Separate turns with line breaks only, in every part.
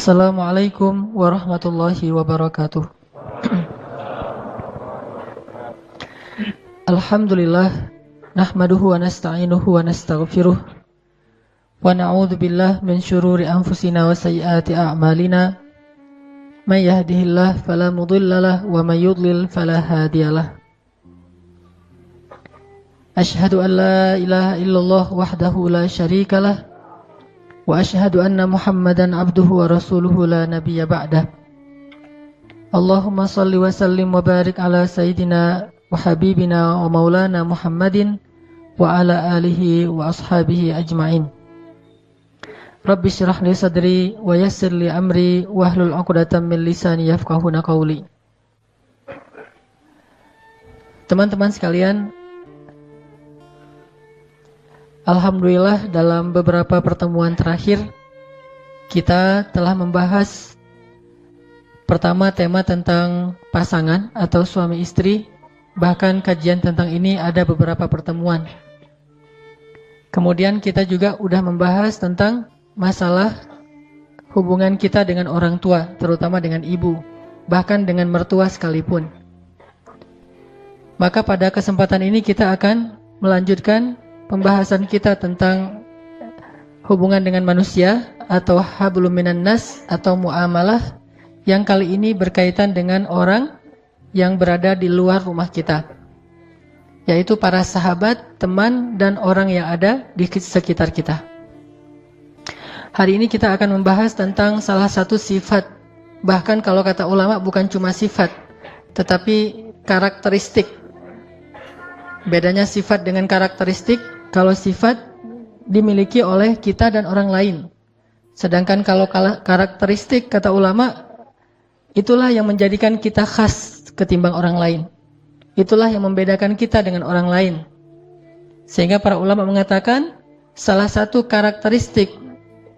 Assalamualaikum warahmatullahi wabarakatuh. Alhamdulillah, nahmaduhu wa nasta'inuhu wa nastaghfiruh wa na'udzu billahi min syururi anfusina wa sayyiati a'malina. May yahdihillahu fala mudhillalah wa may yudlil fala hadiyalah. Asyhadu an la ilaha illallah wahdahu la syarikalah wa asyhadu anna Muhammadan abduhu wa rasuluhu la nabiyya ba'dah. Allahumma salli wa sallim wa barik ala sayyidina wa habibina wa maulana Muhammadin wa ala alihi wa ashabihi ajma'in. Rabbi syrah li sadri wa yassir li amri wa hlul 'uqdatam min lisani yafqahuna qawli. Teman-teman sekalian, alhamdulillah dalam beberapa pertemuan terakhir kita telah membahas pertama tema tentang pasangan atau suami istri. Bahkan kajian tentang ini ada beberapa pertemuan. Kemudian kita juga sudah membahas tentang masalah hubungan kita dengan orang tua, terutama dengan ibu, bahkan dengan mertua sekalipun. Maka pada kesempatan ini kita akan melanjutkan pembahasan kita tentang hubungan dengan manusia atau hablum minan nas atau muamalah, yang kali ini berkaitan dengan orang yang berada di luar rumah kita, yaitu para sahabat, teman, dan orang yang ada di sekitar kita. Hari ini kita akan membahas tentang salah satu sifat, bahkan kalau kata ulama bukan cuma sifat, tetapi karakteristik. Bedanya sifat dengan karakteristik, kalau sifat dimiliki oleh kita dan orang lain. Sedangkan kalau karakteristik, kata ulama, itulah yang menjadikan kita khas ketimbang orang lain. Itulah yang membedakan kita dengan orang lain. Sehingga para ulama mengatakan salah satu karakteristik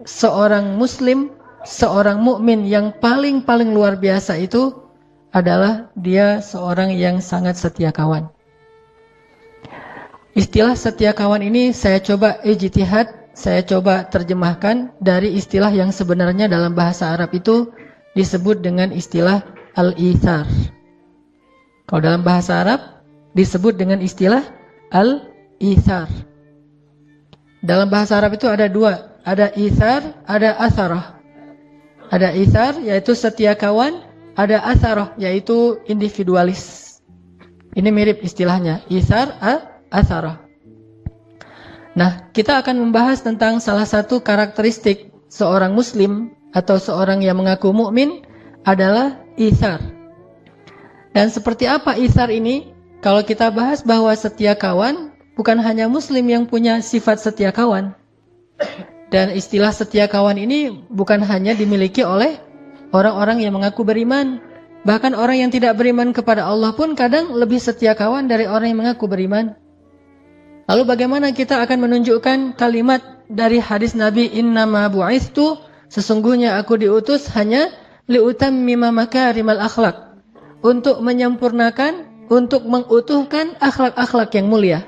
seorang muslim, seorang mukmin yang paling luar biasa itu adalah dia seorang yang sangat setia kawan. Istilah setia kawan ini saya coba ijtihad, saya coba terjemahkan dari istilah yang sebenarnya dalam bahasa Arab itu disebut dengan istilah al-ithar. Kalau dalam bahasa Arab disebut dengan istilah al-ithar. Dalam bahasa Arab itu ada dua, ada ithar, ada atharah. Ada ithar yaitu setia kawan, ada atharah yaitu individualis. Ini mirip istilahnya, ithar, atharah. Nah, kita akan membahas tentang salah satu karakteristik seorang muslim atau seorang yang mengaku mukmin adalah ithar. Dan seperti apa ithar ini? Kalau kita bahas bahwa setia kawan, bukan hanya muslim yang punya sifat setia kawan. Dan istilah setia kawan ini bukan hanya dimiliki oleh orang-orang yang mengaku beriman. Bahkan orang yang tidak beriman kepada Allah pun kadang lebih setia kawan dari orang yang mengaku beriman. Lalu bagaimana kita akan menunjukkan kalimat dari hadis Nabi, innama bu'ithtu, sesungguhnya aku diutus hanya liutammima makarimal akhlak, untuk menyempurnakan, untuk mengutuhkan akhlak-akhlak yang mulia.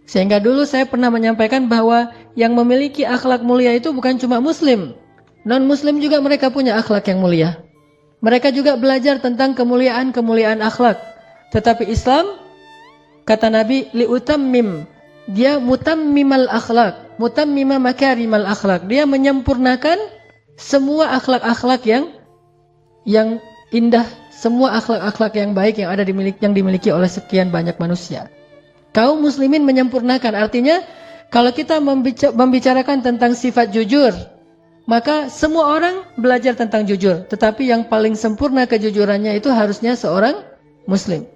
Sehingga dulu saya pernah menyampaikan bahwa yang memiliki akhlak mulia itu bukan cuma muslim, non-muslim juga mereka punya akhlak yang mulia. Mereka juga belajar tentang kemuliaan-kemuliaan akhlak. Tetapi Islam, kata Nabi, liutammim, dia mutammimal akhlak, mutammima makarimal akhlak. Dia menyempurnakan semua akhlak-akhlak yang indah, semua akhlak-akhlak yang baik yang dimiliki oleh sekian banyak manusia. Kaum muslimin menyempurnakan, artinya kalau kita membicarakan tentang sifat jujur, maka semua orang belajar tentang jujur, tetapi yang paling sempurna kejujurannya itu harusnya seorang muslim.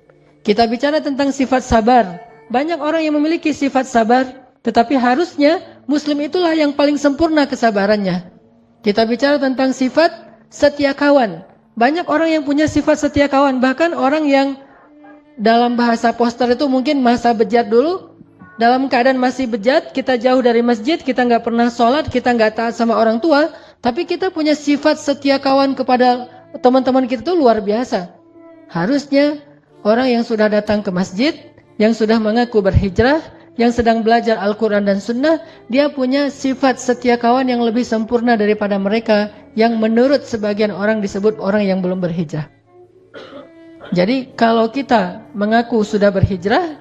Kita bicara tentang sifat sabar, banyak orang yang memiliki sifat sabar, tetapi harusnya muslim itulah yang paling sempurna kesabarannya. Kita bicara tentang sifat setia kawan, banyak orang yang punya sifat setia kawan, bahkan orang yang dalam bahasa poster itu mungkin masa bejat dulu, dalam keadaan masih bejat, kita jauh dari masjid, kita nggak pernah sholat, kita nggak taat sama orang tua, tapi kita punya sifat setia kawan kepada teman-teman kita itu luar biasa. Harusnya orang yang sudah datang ke masjid, yang sudah mengaku berhijrah, yang sedang belajar Al-Quran dan Sunnah, dia punya sifat setia kawan yang lebih sempurna daripada mereka yang menurut sebagian orang disebut orang yang belum berhijrah. Jadi kalau kita mengaku sudah berhijrah,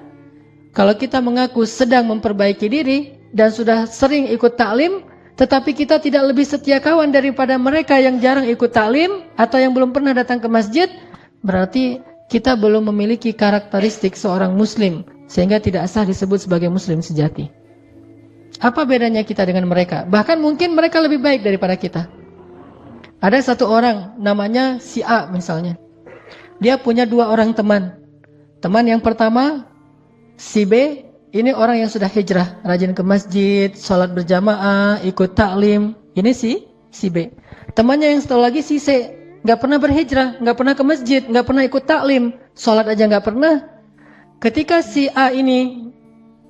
kalau kita mengaku sedang memperbaiki diri dan sudah sering ikut taklim, tetapi kita tidak lebih setia kawan daripada mereka yang jarang ikut taklim atau yang belum pernah datang ke masjid, berarti kita belum memiliki karakteristik seorang muslim, sehingga tidak sah disebut sebagai muslim sejati. Apa bedanya kita dengan mereka? Bahkan mungkin mereka lebih baik daripada kita. Ada satu orang, namanya si A misalnya. Dia punya 2 orang teman. Teman yang pertama, si B, ini orang yang sudah hijrah, rajin ke masjid, sholat berjamaah, ikut taklim. Ini si B. Temannya yang satu lagi si C, nggak pernah berhijrah, nggak pernah ke masjid, nggak pernah ikut taklim, sholat aja nggak pernah. Ketika si A ini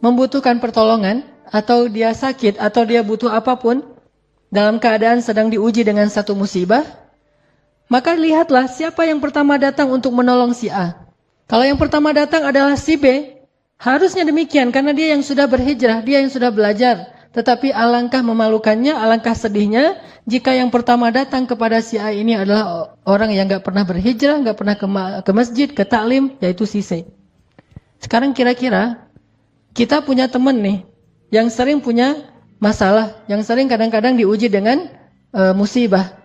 membutuhkan pertolongan, atau dia sakit, atau dia butuh apapun, dalam keadaan sedang diuji dengan satu musibah, maka lihatlah siapa yang pertama datang untuk menolong si A. Kalau yang pertama datang adalah si B, harusnya demikian karena dia yang sudah berhijrah, dia yang sudah belajar. Tetapi alangkah memalukannya, alangkah sedihnya jika yang pertama datang kepada si A ini adalah orang yang gak pernah berhijrah, gak pernah ke masjid, ke taklim, yaitu si C. Sekarang kira-kira kita punya teman nih yang sering punya masalah, yang sering kadang-kadang diuji dengan musibah.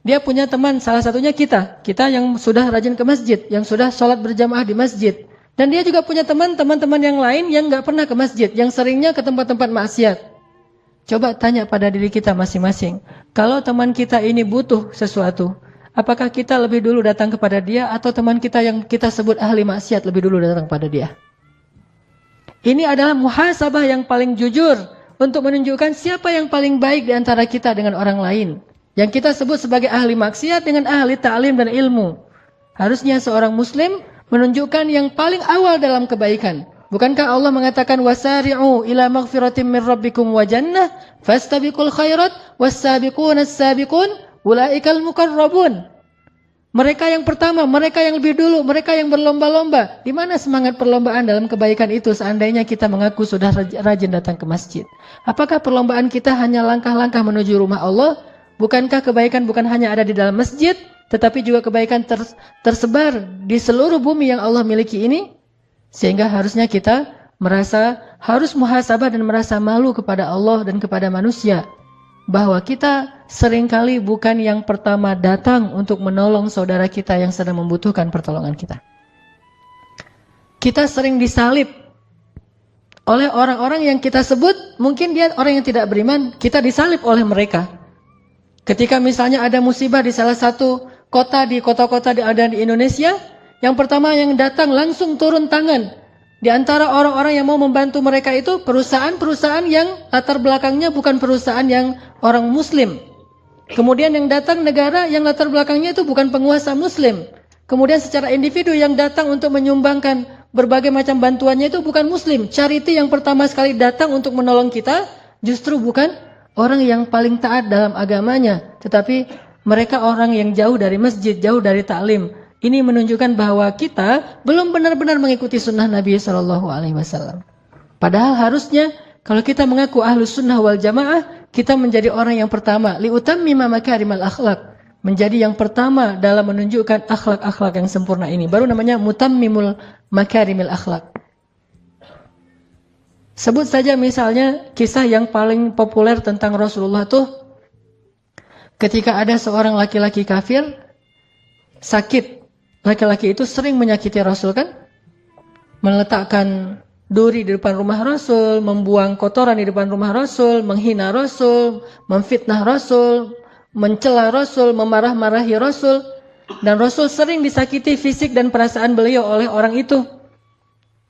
Dia punya teman, salah satunya kita yang sudah rajin ke masjid, yang sudah sholat berjamaah di masjid. Dan dia juga punya teman-teman yang lain yang gak pernah ke masjid, yang seringnya ke tempat-tempat maksiat. Coba tanya pada diri kita masing-masing. Kalau teman kita ini butuh sesuatu, apakah kita lebih dulu datang kepada dia atau teman kita yang kita sebut ahli maksiat lebih dulu datang kepada dia? Ini adalah muhasabah yang paling jujur untuk menunjukkan siapa yang paling baik di antara kita dengan orang lain. Yang kita sebut sebagai ahli maksiat dengan ahli ta'lim dan ilmu. Harusnya seorang muslim menunjukkan yang paling awal dalam kebaikan. Bukankah Allah mengatakan wasari'u ila maghfiratin min rabbikum wa jannah fastabiqul khairat was-sabiquna as-sabiqun ulaikal muqarrabun. Mereka yang pertama, mereka yang lebih dulu, mereka yang berlomba-lomba. Di mana semangat perlombaan dalam kebaikan itu seandainya kita mengaku sudah rajin datang ke masjid? Apakah perlombaan kita hanya langkah-langkah menuju rumah Allah? Bukankah kebaikan bukan hanya ada di dalam masjid, tetapi juga kebaikan tersebar di seluruh bumi yang Allah miliki ini? Sehingga harusnya kita merasa harus muhasabah dan merasa malu kepada Allah dan kepada manusia. Bahwa kita seringkali bukan yang pertama datang untuk menolong saudara kita yang sedang membutuhkan pertolongan kita. Kita sering disalib oleh orang-orang yang kita sebut, mungkin dia orang yang tidak beriman, kita disalib oleh mereka. Ketika misalnya ada musibah di salah satu kota di kota-kota ada di Indonesia, yang pertama yang datang langsung turun tangan. Di antara orang-orang yang mau membantu mereka itu perusahaan-perusahaan yang latar belakangnya bukan perusahaan yang orang muslim. Kemudian yang datang negara yang latar belakangnya itu bukan penguasa muslim. Kemudian secara individu yang datang untuk menyumbangkan berbagai macam bantuannya itu bukan muslim. Charity yang pertama sekali datang untuk menolong kita justru bukan orang yang paling taat dalam agamanya, tetapi mereka orang yang jauh dari masjid, jauh dari taklim. Ini menunjukkan bahwa kita belum benar-benar mengikuti sunnah Nabi SAW. Padahal harusnya kalau kita mengaku ahlus sunnah wal jamaah, kita menjadi orang yang pertama. Liutammima makarimal akhlak. Menjadi yang pertama dalam menunjukkan akhlak-akhlak yang sempurna ini. Baru namanya mutammimul makarimil akhlak. Sebut saja misalnya kisah yang paling populer tentang Rasulullah tuh. Ketika ada seorang laki-laki kafir sakit. Laki-laki itu sering menyakiti Rasul kan? Meletakkan duri di depan rumah Rasul, membuang kotoran di depan rumah Rasul, menghina Rasul, memfitnah Rasul, mencela Rasul, memarah-marahi Rasul. Dan Rasul sering disakiti fisik dan perasaan beliau oleh orang itu.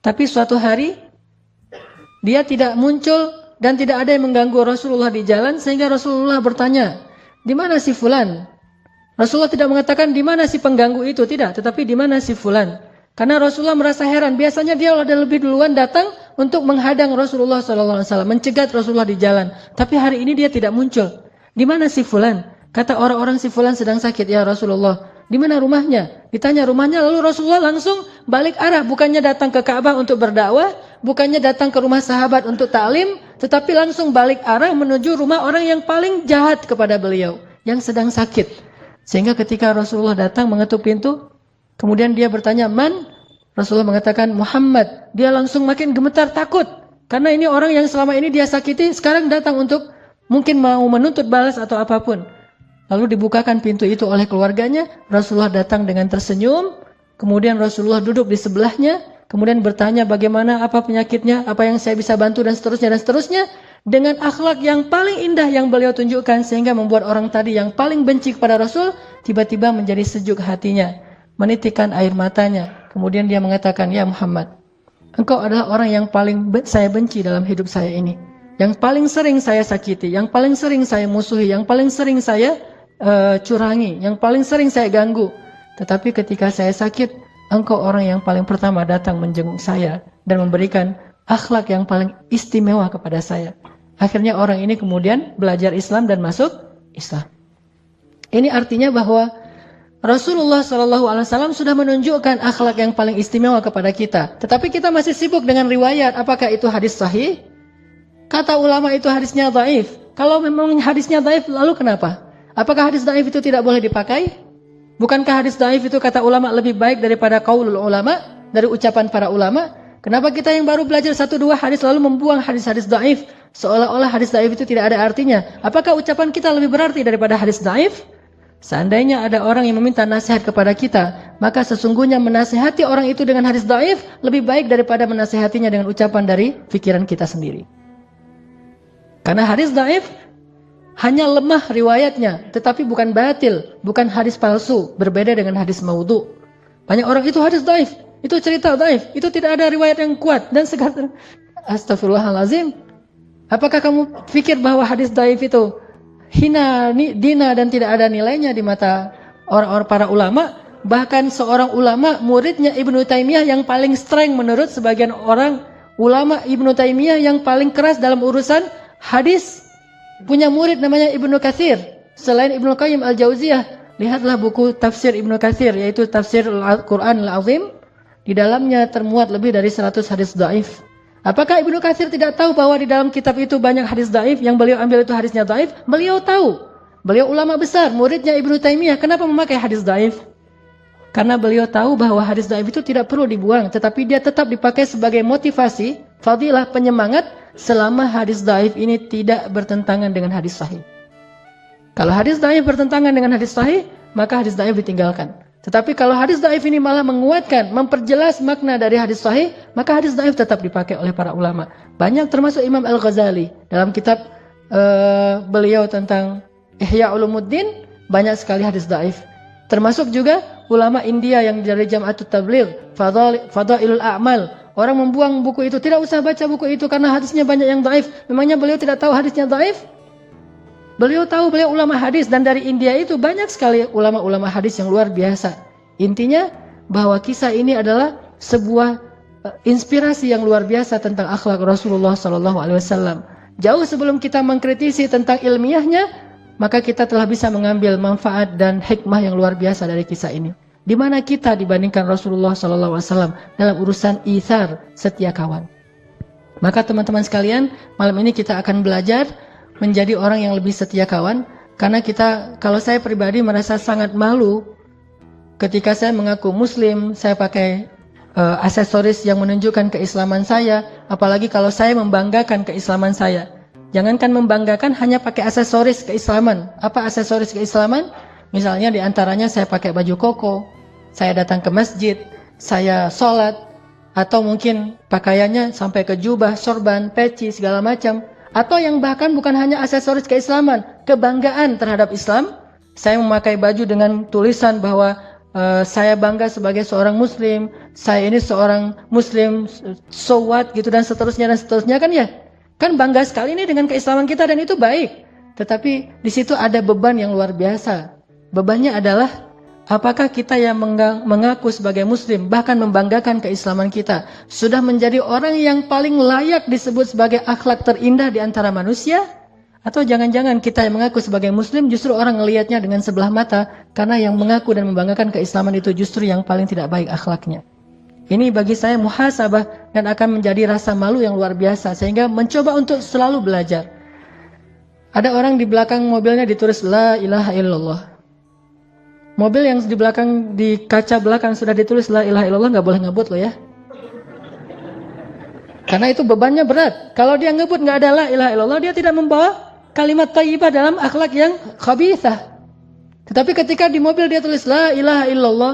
Tapi suatu hari dia tidak muncul dan tidak ada yang mengganggu Rasulullah di jalan sehingga Rasulullah bertanya, "Di mana si fulan?" Rasulullah tidak mengatakan di mana si pengganggu itu, tidak, tetapi di mana si fulan. Karena Rasulullah merasa heran, biasanya dia udah lebih duluan datang untuk menghadang Rasulullah SAW, mencegat Rasulullah di jalan. Tapi hari ini dia tidak muncul. Di mana si fulan? Kata orang-orang si fulan sedang sakit, ya Rasulullah. Di mana rumahnya? Ditanya rumahnya, lalu Rasulullah langsung balik arah, bukannya datang ke Ka'bah untuk berdakwah, bukannya datang ke rumah sahabat untuk taklim, tetapi langsung balik arah menuju rumah orang yang paling jahat kepada beliau, yang sedang sakit. Sehingga ketika Rasulullah datang mengetuk pintu, kemudian dia bertanya, "Man?" Rasulullah mengatakan, "Muhammad." Dia langsung makin gemetar, takut. Karena ini orang yang selama ini dia sakiti, sekarang datang untuk mungkin mau menuntut balas atau apapun. Lalu dibukakan pintu itu oleh keluarganya, Rasulullah datang dengan tersenyum, kemudian Rasulullah duduk di sebelahnya, kemudian bertanya bagaimana, apa penyakitnya, apa yang saya bisa bantu, dan seterusnya, dengan akhlak yang paling indah yang beliau tunjukkan, sehingga membuat orang tadi yang paling benci kepada Rasul, tiba-tiba menjadi sejuk hatinya, menitikkan air matanya. Kemudian dia mengatakan, "Ya Muhammad, engkau adalah orang yang paling saya benci dalam hidup saya ini. Yang paling sering saya sakiti, yang paling sering saya musuhi, yang paling sering saya curangi, yang paling sering saya ganggu. Tetapi ketika saya sakit, engkau orang yang paling pertama datang menjenguk saya dan memberikan akhlak yang paling istimewa kepada saya." Akhirnya orang ini kemudian belajar Islam dan masuk Islam. Ini artinya bahwa Rasulullah SAW sudah menunjukkan akhlak yang paling istimewa kepada kita. Tetapi kita masih sibuk dengan riwayat. Apakah itu hadis sahih? Kata ulama itu hadisnya dhaif. Kalau memang hadisnya dhaif, lalu kenapa? Apakah hadis dhaif itu tidak boleh dipakai? Bukankah hadis dhaif itu kata ulama lebih baik daripada qaulul ulama, dari ucapan para ulama? Kenapa kita yang baru belajar 1-2 hadis lalu membuang hadis-hadis dhaif? Seolah-olah hadis dhaif itu tidak ada artinya. Apakah ucapan kita lebih berarti daripada hadis dhaif? Seandainya ada orang yang meminta nasihat kepada kita, maka sesungguhnya menasihati orang itu dengan hadis dhaif lebih baik daripada menasihatinya dengan ucapan dari pikiran kita sendiri. Karena hadis dhaif hanya lemah riwayatnya, tetapi bukan batil, bukan hadis palsu, berbeda dengan hadis maudhu. Banyak orang itu hadis dhaif, itu cerita dhaif, itu tidak ada riwayat yang kuat dan segala. Astagfirullahalazim. Apakah kamu pikir bahwa hadis dhaif itu hina, dina, dan tidak ada nilainya di mata orang-orang para ulama? Bahkan seorang ulama, muridnya Ibnu Taimiyah yang paling streng menurut sebagian orang ulama, Ibnu Taimiyah yang paling keras dalam urusan hadis, punya murid namanya Ibnu Katsir. Selain Ibnu Qayyim Al-Jauziyah, lihatlah buku tafsir Ibnu Katsir, yaitu tafsir Al-Quran Al-Azim. Di dalamnya termuat lebih dari 100 hadis dhaif. Apakah Ibnu Katsir tidak tahu bahwa di dalam kitab itu banyak hadis dhaif, yang beliau ambil itu hadisnya dhaif? Beliau tahu. Beliau ulama besar, muridnya Ibnu Taimiyah. Kenapa memakai hadis dhaif? Karena beliau tahu bahwa hadis dhaif itu tidak perlu dibuang, tetapi dia tetap dipakai sebagai motivasi, fadilah, penyemangat, selama hadis dhaif ini tidak bertentangan dengan hadis sahih. Kalau hadis dhaif bertentangan dengan hadis sahih, maka hadis dhaif ditinggalkan. Tetapi kalau hadis dhaif ini malah menguatkan, memperjelas makna dari hadis sahih, maka hadis dhaif tetap dipakai oleh para ulama. Banyak, termasuk Imam Al-Ghazali dalam kitab beliau tentang Ihya Ulumuddin, banyak sekali hadis dhaif. Termasuk juga ulama India yang dari Jam'atut Tabligh, Fadailul A'mal. Orang membuang buku itu, tidak usah baca buku itu karena hadisnya banyak yang dhaif. Memangnya beliau tidak tahu hadisnya dhaif? Beliau tahu, beliau ulama hadis, dan dari India itu banyak sekali ulama-ulama hadis yang luar biasa. Intinya bahwa kisah ini adalah sebuah inspirasi yang luar biasa tentang akhlak Rasulullah SAW. Jauh sebelum kita mengkritisi tentang ilmiahnya, maka kita telah bisa mengambil manfaat dan hikmah yang luar biasa dari kisah ini. Di mana kita dibandingkan Rasulullah SAW dalam urusan itsar, setia kawan. Maka teman-teman sekalian, malam ini kita akan belajar menjadi orang yang lebih setia kawan. Karena kalau saya pribadi merasa sangat malu ketika saya mengaku muslim, saya pakai aksesoris yang menunjukkan keislaman saya, apalagi kalau saya membanggakan keislaman saya. Jangankan membanggakan, hanya pakai aksesoris keislaman. Apa aksesoris keislaman? Misalnya diantaranya saya pakai baju koko, saya datang ke masjid, saya sholat, atau mungkin pakaiannya sampai ke jubah, sorban, peci, segala macam. Atau yang bahkan bukan hanya aksesoris keislaman, kebanggaan terhadap Islam. Saya memakai baju dengan tulisan bahwa saya bangga sebagai seorang muslim, saya ini seorang muslim, so what gitu, dan seterusnya kan ya. Kan bangga sekali ini dengan keislaman kita, dan itu baik. Tetapi di situ ada beban yang luar biasa. Bebannya adalah apakah kita yang mengaku sebagai muslim, bahkan membanggakan keislaman kita, sudah menjadi orang yang paling layak disebut sebagai akhlak terindah di antara manusia? Atau jangan-jangan kita yang mengaku sebagai muslim justru orang melihatnya dengan sebelah mata, karena yang mengaku dan membanggakan keislaman itu justru yang paling tidak baik akhlaknya. Ini bagi saya muhasabah dan akan menjadi rasa malu yang luar biasa, sehingga mencoba untuk selalu belajar. Ada orang di belakang mobilnya ditulis La ilaha illallah. Mobil yang di belakang, di kaca belakang sudah ditulis La ilaha illallah, nggak boleh ngebut loh ya. Karena itu bebannya berat. Kalau dia ngebut nggak ada La ilaha illallah, dia tidak membawa kalimat thayyibah dalam akhlak yang khabithah. Tetapi ketika di mobil dia tulis La ilaha illallah,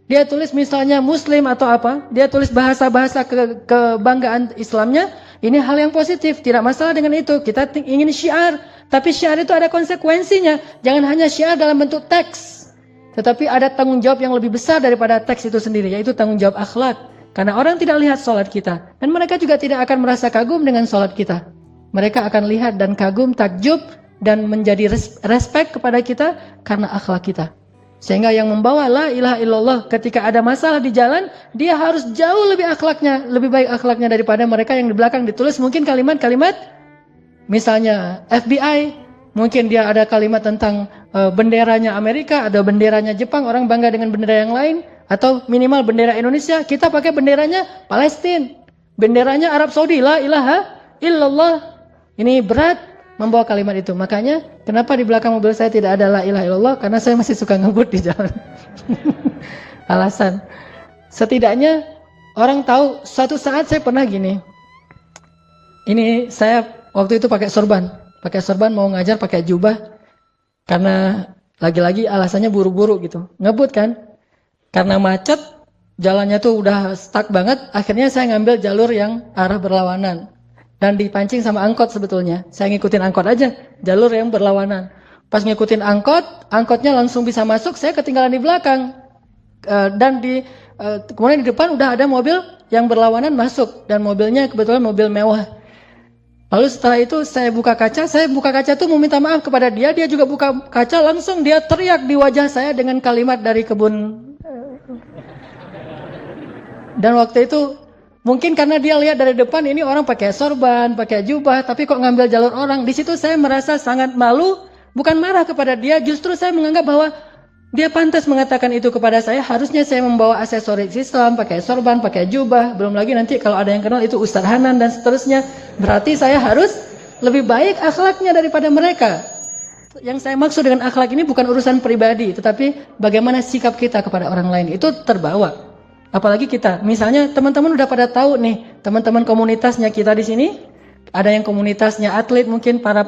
dia tulis misalnya Muslim atau apa, dia tulis bahasa-bahasa kebanggaan Islamnya, ini hal yang positif, tidak masalah dengan itu. Kita ingin syiar, tapi syiar itu ada konsekuensinya. Jangan hanya syiar dalam bentuk teks, tetapi ada tanggung jawab yang lebih besar daripada teks itu sendiri, yaitu tanggung jawab akhlak. Karena orang tidak lihat sholat kita, dan mereka juga tidak akan merasa kagum dengan sholat kita. Mereka akan lihat dan kagum, takjub, dan menjadi respect kepada kita karena akhlak kita. Sehingga yang membawa La ilaha illallah ketika ada masalah di jalan, dia harus jauh lebih akhlaknya, lebih baik akhlaknya daripada mereka yang di belakang ditulis mungkin kalimat-kalimat, misalnya FBI, mungkin dia ada kalimat tentang benderanya Amerika, ada benderanya Jepang, orang bangga dengan bendera yang lain, atau minimal bendera Indonesia, kita pakai benderanya Palestina, benderanya Arab Saudi, La ilaha illallah. Ini berat membawa kalimat itu. Makanya kenapa di belakang mobil saya tidak ada La ilaha illallah? Karena saya masih suka ngebut di jalan. Alasan. Setidaknya orang tahu, suatu saat saya pernah gini. Ini saya waktu itu pakai sorban. Pakai sorban mau ngajar pakai jubah. Karena lagi-lagi alasannya buru-buru gitu. Ngebut kan? Karena macet, jalannya tuh udah stuck banget, akhirnya saya ngambil jalur yang arah berlawanan. Dan dipancing sama angkot sebetulnya. Saya ngikutin angkot aja, jalur yang berlawanan. Pas ngikutin angkot, angkotnya langsung bisa masuk, saya ketinggalan di belakang. Kemudian di depan udah ada mobil yang berlawanan masuk. Dan mobilnya kebetulan mobil mewah. Lalu setelah itu saya buka kaca tuh mau minta maaf kepada dia juga buka kaca, langsung dia teriak di wajah saya dengan kalimat dari kebun. Dan waktu itu mungkin karena dia lihat dari depan ini orang pakai sorban, pakai jubah, tapi kok ngambil jalur orang. Di situ saya merasa sangat malu, bukan marah kepada dia, justru saya menganggap bahwa dia pantas mengatakan itu kepada saya. Harusnya saya membawa aksesoris Islam, pakai sorban, pakai jubah. Belum lagi nanti kalau ada yang kenal itu Ustaz Hanan dan seterusnya. Berarti saya harus lebih baik akhlaknya daripada mereka. Yang saya maksud dengan akhlak ini bukan urusan pribadi, tetapi bagaimana sikap kita kepada orang lain. Itu terbawa. Apalagi kita, misalnya teman-teman udah pada tahu nih, teman-teman komunitasnya kita di sini, ada yang komunitasnya atlet, mungkin para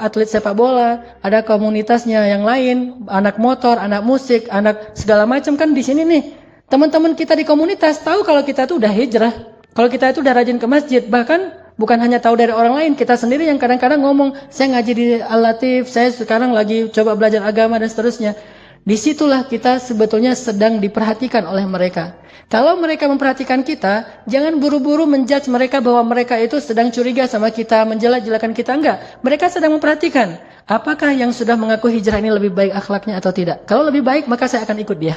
atlet sepak bola, ada komunitasnya yang lain, anak motor, anak musik, anak segala macam kan di sini nih. Teman-teman kita di komunitas tahu kalau kita tuh udah hijrah, kalau kita itu udah rajin ke masjid, bahkan bukan hanya tahu dari orang lain, kita sendiri yang kadang-kadang ngomong, saya ngaji di Al-Latif, saya sekarang lagi coba belajar agama dan seterusnya. Disitulah kita sebetulnya sedang diperhatikan oleh mereka. Kalau mereka memperhatikan kita, jangan buru-buru menjudge mereka bahwa mereka itu sedang curiga sama kita, menjelek-jelekan kita, enggak. Mereka sedang memperhatikan, apakah yang sudah mengaku hijrah ini lebih baik akhlaknya atau tidak. Kalau lebih baik, maka saya akan ikut dia.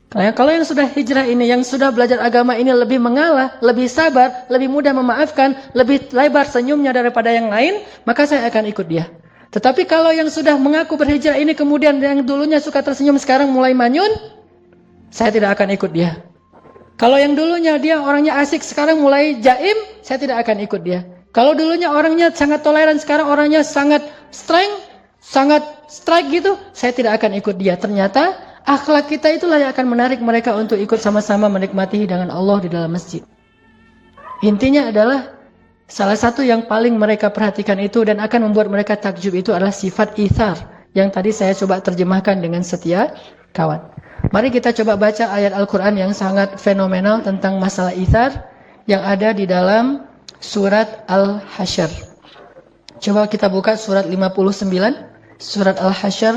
Kalau yang sudah hijrah ini, yang sudah belajar agama ini lebih mengalah, lebih sabar, lebih mudah memaafkan, lebih lebar senyumnya daripada yang lain, maka saya akan ikut dia. Tetapi kalau yang sudah mengaku berhijrah ini kemudian yang dulunya suka tersenyum sekarang mulai manyun, saya tidak akan ikut dia. Kalau yang dulunya dia orangnya asik sekarang mulai jaim, saya tidak akan ikut dia. Kalau dulunya orangnya sangat toleran sekarang orangnya sangat strike gitu, saya tidak akan ikut dia. Ternyata akhlak kita itulah yang akan menarik mereka untuk ikut sama-sama menikmati hidangan Allah di dalam masjid. Intinya adalah salah satu yang paling mereka perhatikan itu dan akan membuat mereka takjub itu adalah sifat ithar yang tadi saya coba terjemahkan dengan setia kawan. Mari kita coba baca ayat Al-Quran yang sangat fenomenal tentang masalah ithar yang ada di dalam surat Al-Hasyr. Coba kita buka surat 59, surat Al-Hasyr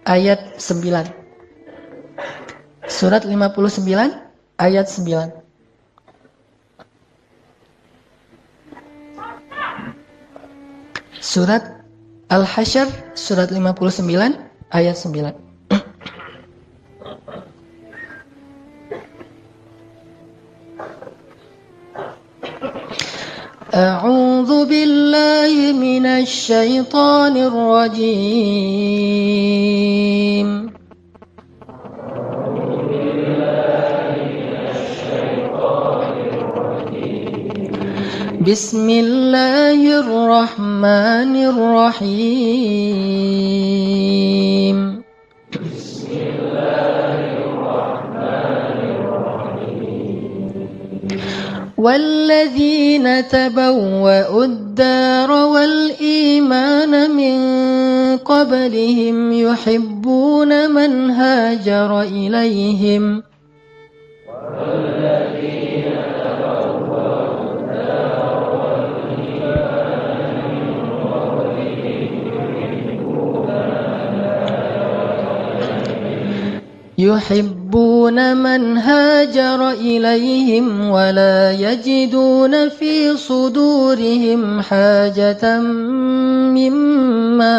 ayat 9. Surat 59 ayat 9. Surat Al-Hasyr, surat 59, ayat 9. A'udzu billahi minasy syaithanir rajim. Bismillahirrahmanirrahim. والذين تبوأوا الدار والإيمان من قبلهم يحبون من هاجر إليهم ولا يجدون في صدورهم حاجة مما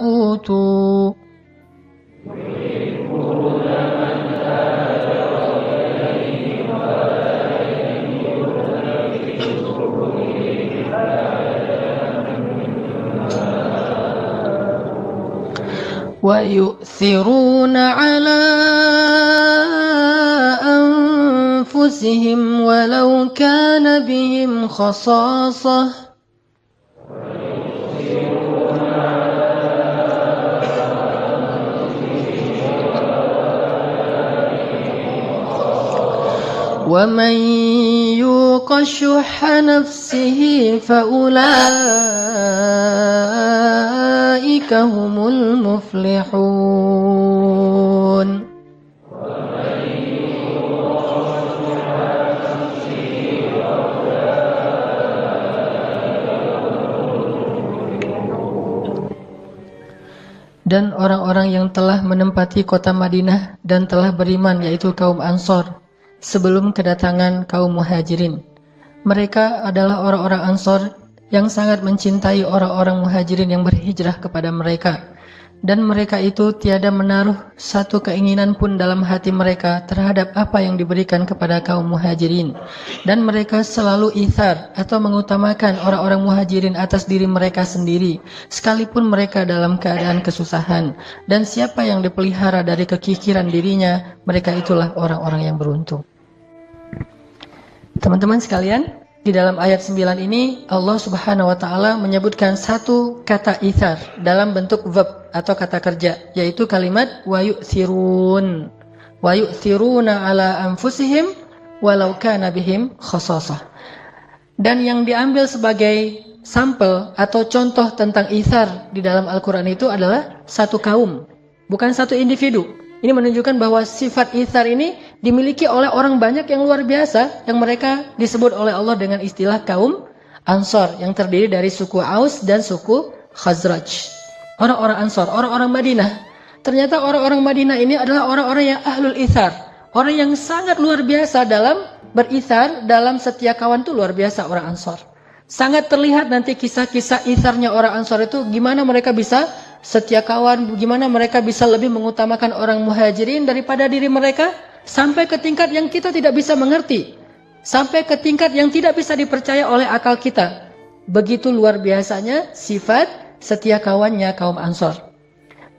أوتوا ويؤثرون على أنفسهم ولو كان بهم خصاصة ومن يوق شح نفسه فأولئك هم المفلحون. Dan orang-orang yang telah menempati kota Madinah dan telah beriman, yaitu kaum Ansor, sebelum kedatangan kaum Muhajirin. Mereka adalah orang-orang Ansor yang sangat mencintai orang-orang Muhajirin yang berhijrah kepada mereka. Dan mereka itu tiada menaruh satu keinginan pun dalam hati mereka terhadap apa yang diberikan kepada kaum Muhajirin. Dan mereka selalu ithar atau mengutamakan orang-orang Muhajirin atas diri mereka sendiri, sekalipun mereka dalam keadaan kesusahan. Dan siapa yang dipelihara dari kekikiran dirinya, mereka itulah orang-orang yang beruntung. Teman-teman sekalian, di dalam ayat 9 ini Allah Subhanahu wa taala menyebutkan satu kata ithar dalam bentuk verb atau kata kerja, yaitu kalimat wa yu'thirun. Wa yu'thiruna ala anfusihim walau kana bihim khasasah. Dan yang diambil sebagai sampel atau contoh tentang ithar di dalam Al-Qur'an itu adalah satu kaum, bukan satu individu. Ini menunjukkan bahwa sifat ithar ini dimiliki oleh orang banyak yang luar biasa, yang mereka disebut oleh Allah dengan istilah kaum Ansor, yang terdiri dari suku Aus dan suku Khazraj. Orang-orang Ansor, orang-orang Madinah. Ternyata orang-orang Madinah ini adalah orang-orang yang ahlul ithar, orang yang sangat luar biasa dalam berithar, dalam setia kawan itu luar biasa orang Ansor. Sangat terlihat nanti kisah-kisah itharnya orang Ansor itu, gimana mereka bisa setia kawan, bagaimana mereka bisa lebih mengutamakan orang Muhajirin daripada diri mereka, sampai ke tingkat yang kita tidak bisa mengerti, sampai ke tingkat yang tidak bisa dipercaya oleh akal kita. Begitu luar biasanya sifat setia kawannya kaum Ansor.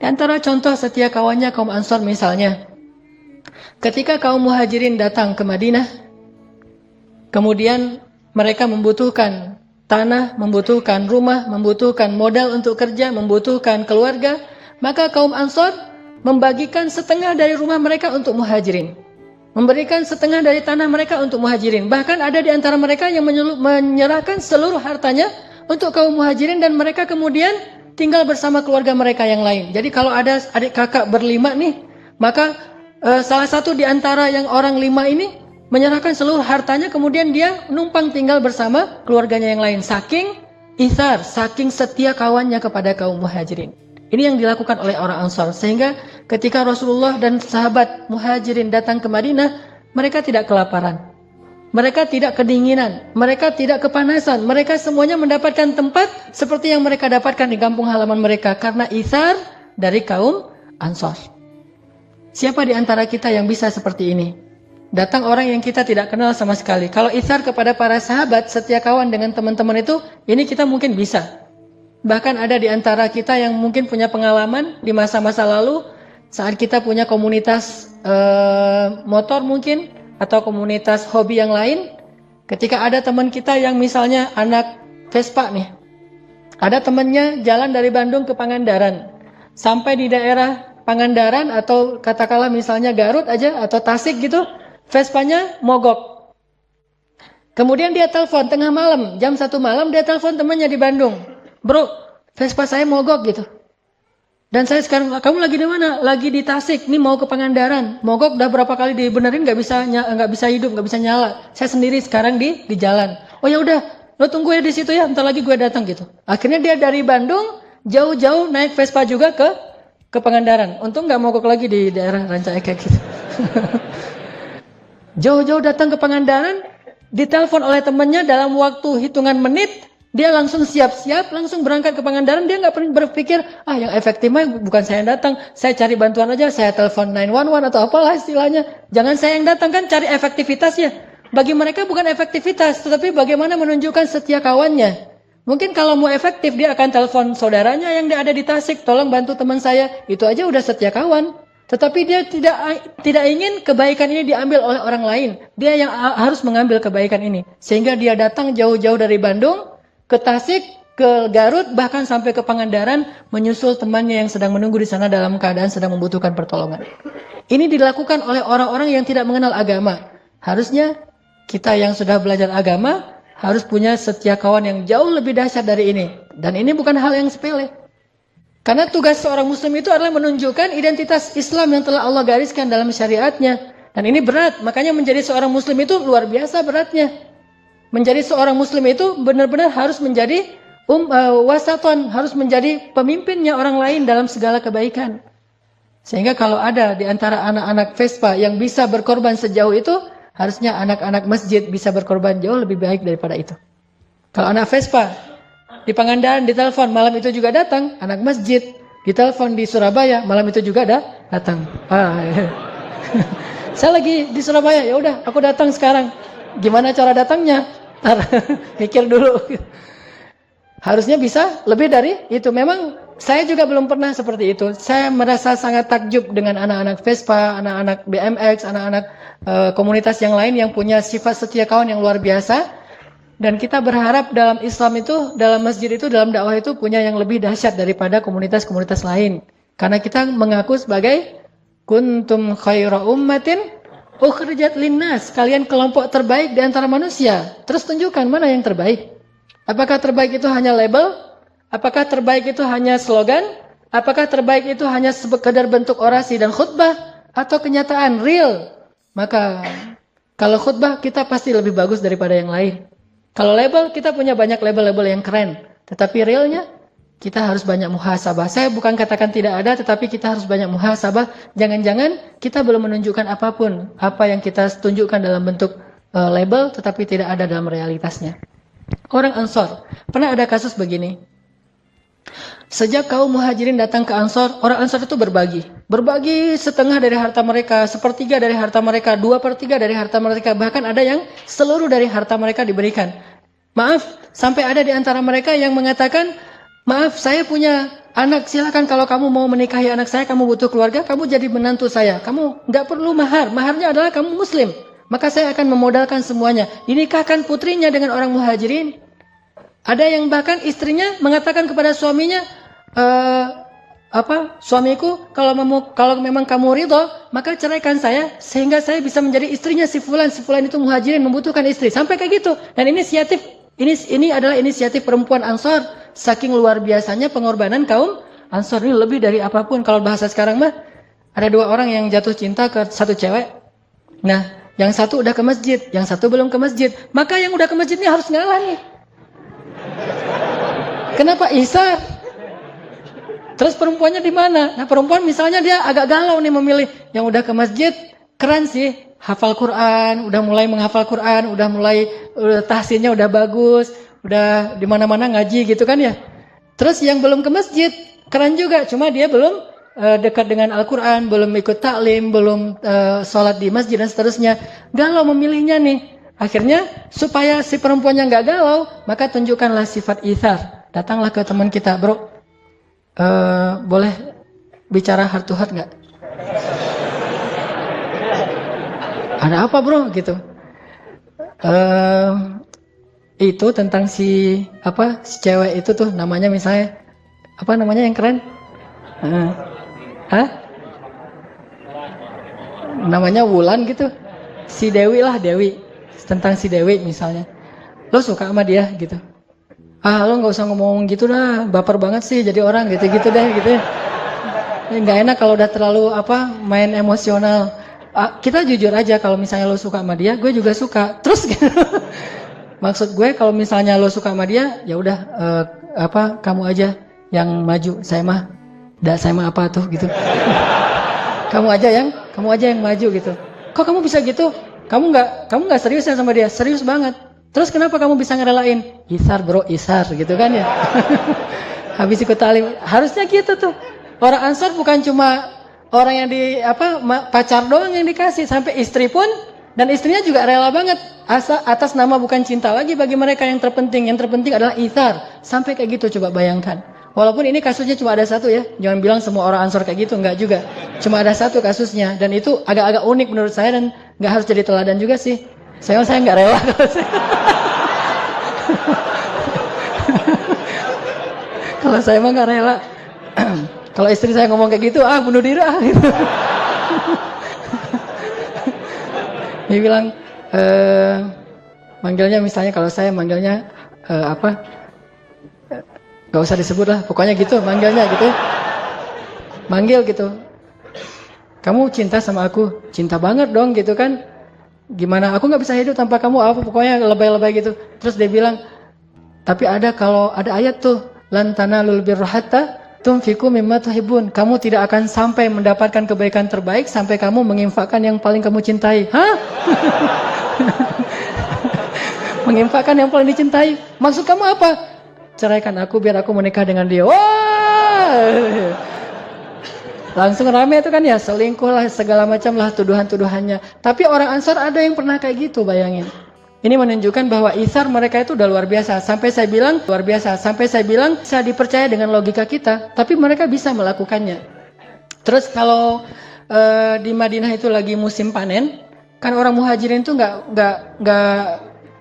Di antara contoh setia kawannya kaum Ansor misalnya, ketika kaum Muhajirin datang ke Madinah, kemudian mereka membutuhkan tanah, membutuhkan rumah, membutuhkan modal untuk kerja, membutuhkan keluarga, maka kaum Ansor membagikan setengah dari rumah mereka untuk Muhajirin, memberikan setengah dari tanah mereka untuk Muhajirin. Bahkan ada di antara mereka yang menyerahkan seluruh hartanya untuk kaum Muhajirin, dan mereka kemudian tinggal bersama keluarga mereka yang lain. Jadi kalau ada adik kakak berlima nih, maka salah satu di antara yang orang 5 ini menyerahkan seluruh hartanya, kemudian dia numpang tinggal bersama keluarganya yang lain. Saking ithar, saking setia kawannya kepada kaum Muhajirin. Ini yang dilakukan oleh orang Ansar. Sehingga ketika Rasulullah dan sahabat Muhajirin datang ke Madinah, mereka tidak kelaparan, mereka tidak kedinginan, mereka tidak kepanasan. Mereka semuanya mendapatkan tempat seperti yang mereka dapatkan di kampung halaman mereka, karena ithar dari kaum Ansar. Siapa di antara kita yang bisa seperti ini? Datang orang yang kita tidak kenal sama sekali. Kalau ithar kepada para sahabat, setia kawan dengan teman-teman itu, ini kita mungkin bisa. Bahkan ada di antara kita yang mungkin punya pengalaman di masa-masa lalu, saat kita punya komunitas motor mungkin, atau komunitas hobi yang lain. Ketika ada teman kita yang misalnya anak Vespa nih, ada temannya jalan dari Bandung ke Pangandaran, sampai di daerah Pangandaran atau katakanlah misalnya Garut aja atau Tasik gitu, Vespanya mogok. Kemudian dia telepon tengah malam, jam 1 malam dia telepon temannya di Bandung, bro, Vespa saya mogok gitu. Dan saya sekarang, kamu lagi di mana? Lagi di Tasik, nih mau ke Pangandaran. Mogok udah berapa kali dibenerin nggak bisa hidup, nggak bisa nyala. Saya sendiri sekarang di jalan. Oh ya udah, lo tunggu ya di situ ya, ntar lagi gue datang gitu. Akhirnya dia dari Bandung jauh-jauh naik Vespa juga ke Pangandaran. Untung nggak mogok lagi di daerah Rancaekek gitu. Jauh-jauh datang ke Pangandaran, ditelepon oleh temannya dalam waktu hitungan menit. Dia langsung siap-siap, langsung berangkat ke Pangandaran. Dia nggak pernah berpikir, yang efektif mah bukan saya yang datang. Saya cari bantuan aja, saya telepon 911 atau apalah istilahnya. Jangan saya yang datang, kan cari efektivitasnya. Bagi mereka bukan efektivitas, tetapi bagaimana menunjukkan setia kawannya. Mungkin kalau mau efektif, dia akan telepon saudaranya yang ada di Tasik, tolong bantu teman saya. Itu aja udah setia kawan. Tetapi dia tidak ingin kebaikan ini diambil oleh orang lain. Dia yang harus mengambil kebaikan ini. Sehingga dia datang jauh-jauh dari Bandung, ke Tasik, ke Garut, bahkan sampai ke Pangandaran, menyusul temannya yang sedang menunggu di sana dalam keadaan sedang membutuhkan pertolongan. Ini dilakukan oleh orang-orang yang tidak mengenal agama. Harusnya kita yang sudah belajar agama harus punya setia kawan yang jauh lebih dahsyat dari ini. Dan ini bukan hal yang sepele. Karena tugas seorang muslim itu adalah menunjukkan identitas Islam yang telah Allah gariskan dalam syariatnya. Dan ini berat, makanya menjadi seorang muslim itu luar biasa beratnya. Menjadi seorang muslim itu benar-benar harus menjadi wasaton, harus menjadi pemimpinnya orang lain dalam segala kebaikan. Sehingga kalau ada di antara anak-anak Vespa yang bisa berkorban sejauh itu, harusnya anak-anak masjid bisa berkorban jauh lebih baik daripada itu. Kalau anak Vespa di Pangandaran ditelepon, malam itu juga datang. Anak masjid ditelepon di Surabaya, malam itu juga datang. Saya lagi di Surabaya, ya udah aku datang sekarang. Gimana cara datangnya? Mikir dulu. Harusnya bisa lebih dari itu. Memang saya juga belum pernah seperti itu. Saya merasa sangat takjub dengan anak-anak Vespa, anak-anak BMX, anak-anak komunitas yang lain yang punya sifat setia kawan yang luar biasa. Dan kita berharap dalam Islam itu, dalam masjid itu, dalam dakwah itu punya yang lebih dahsyat daripada komunitas-komunitas lain. Karena kita mengaku sebagai kuntum khaira ummatin ukhrijat linnas, kalian kelompok terbaik di antara manusia. Terus tunjukkan mana yang terbaik. Apakah terbaik itu hanya label? Apakah terbaik itu hanya slogan? Apakah terbaik itu hanya sekedar bentuk orasi dan khutbah? Atau kenyataan real? Maka kalau khutbah kita pasti lebih bagus daripada yang lain. Kalau label kita punya banyak label-label yang keren. Tetapi realnya kita harus banyak muhasabah. Saya bukan katakan tidak ada, tetapi kita harus banyak muhasabah. Jangan-jangan kita belum menunjukkan apapun. Apa yang kita tunjukkan dalam bentuk label, tetapi tidak ada dalam realitasnya. Orang Ansor. Pernah ada kasus begini. Sejak kaum muhajirin datang ke Ansor, orang Ansor itu berbagi. Berbagi setengah dari harta mereka, sepertiga dari harta mereka, 2/3 dari harta mereka. Bahkan ada yang seluruh dari harta mereka diberikan. Maaf, sampai ada di antara mereka yang mengatakan, maaf, saya punya anak, silakan kalau kamu mau menikahi anak saya, kamu butuh keluarga, kamu jadi menantu saya. Kamu nggak perlu mahar, maharnya adalah kamu muslim. Maka saya akan memodalkan semuanya. Dinikahkan putrinya dengan orang muhajirin. Ada yang bahkan istrinya mengatakan kepada suaminya, suamiku, kalau memang kamu ridho, maka ceraikan saya, sehingga saya bisa menjadi istrinya si fulan itu muhajirin, membutuhkan istri. Sampai kayak gitu. Dan ini adalah inisiatif perempuan Ansor. Saking luar biasanya pengorbanan kaum Ansor ini lebih dari apapun. Kalau bahasa sekarang mah, ada 2 orang yang jatuh cinta ke satu cewek. Nah, yang satu udah ke masjid, yang satu belum ke masjid. Maka yang udah ke masjid ini harus ngalah nih. Kenapa Isa? Terus perempuannya di mana? Nah, perempuan misalnya dia agak galau nih memilih. Yang udah ke masjid, keren sih. Hafal Quran, udah mulai menghafal Quran, udah tahsinnya udah bagus. Udah di mana-mana ngaji gitu kan ya. Terus yang belum ke masjid, keren juga. Cuma dia belum dekat dengan Al-Quran, belum ikut taklim, belum sholat di masjid dan seterusnya. Galau memilihnya nih. Akhirnya supaya si perempuannya nggak galau, maka tunjukkanlah sifat ithar. Datanglah ke teman kita, bro. Boleh bicara heart to heart nggak? Ada apa bro? Gitu. Eh, itu tentang si cewek itu tuh namanya misalnya apa namanya yang keren? Hah? Namanya Wulan gitu. Si Dewi lah, Dewi. Tentang si Dewi misalnya. Lo suka sama dia gitu. Ah, lo nggak usah ngomong gitu dah, baper banget sih jadi orang gitu-gitu deh gitu. Nggak enak kalau udah terlalu main emosional. Kita jujur aja kalau misalnya lo suka sama dia, gue juga suka. Terus gitu. Maksud gue kalau misalnya lo suka sama dia, ya udah kamu aja yang maju, saya mah apa tuh gitu. kamu aja yang maju gitu. Kok kamu bisa gitu? Kamu nggak serius ya sama dia? Serius banget. Terus kenapa kamu bisa ngerelain? Isar bro, isar gitu kan ya. Habis ikut talim, harusnya gitu tuh. Orang Ansor bukan cuma orang yang pacar doang yang dikasih, sampai istri pun, dan istrinya juga rela banget atas nama bukan cinta lagi bagi mereka yang terpenting adalah isar. Sampai kayak gitu, coba bayangkan. Walaupun ini kasusnya cuma ada satu ya, jangan bilang semua orang Ansor kayak gitu, enggak juga. Cuma ada satu kasusnya, dan itu agak-agak unik menurut saya dan nggak harus jadi teladan juga sih. Saya nggak rela kalau kalau saya mah nggak rela. Kalau istri saya ngomong kayak gitu, bunuh diri gitu. Dia bilang, manggilnya misalnya kalau saya manggilnya gak usah disebut lah, pokoknya gitu manggilnya gitu. Manggil gitu. Kamu cinta sama aku? Cinta banget dong gitu kan. Gimana? Aku gak bisa hidup tanpa kamu, pokoknya lebay-lebay gitu. Terus dia bilang, tapi kalau ada ayat tuh, lan tanalul birra hatta tunfiqu mimma tuhibbun. Kamu tidak akan sampai mendapatkan kebaikan terbaik sampai kamu menginfakkan yang paling kamu cintai. Hah? Menginfakkan yang paling dicintai. Maksud kamu apa? Ceraikan aku biar aku menikah dengan dia. Wah! Langsung rame itu kan ya, selingkuh lah, segala macam lah tuduhan-tuduhannya. Tapi orang Ansor ada yang pernah kayak gitu, bayangin. Ini menunjukkan bahwa isar mereka itu udah luar biasa. Sampai saya bilang bisa dipercaya dengan logika kita, tapi mereka bisa melakukannya. Terus kalau di Madinah itu lagi musim panen, kan orang muhajirin itu nggak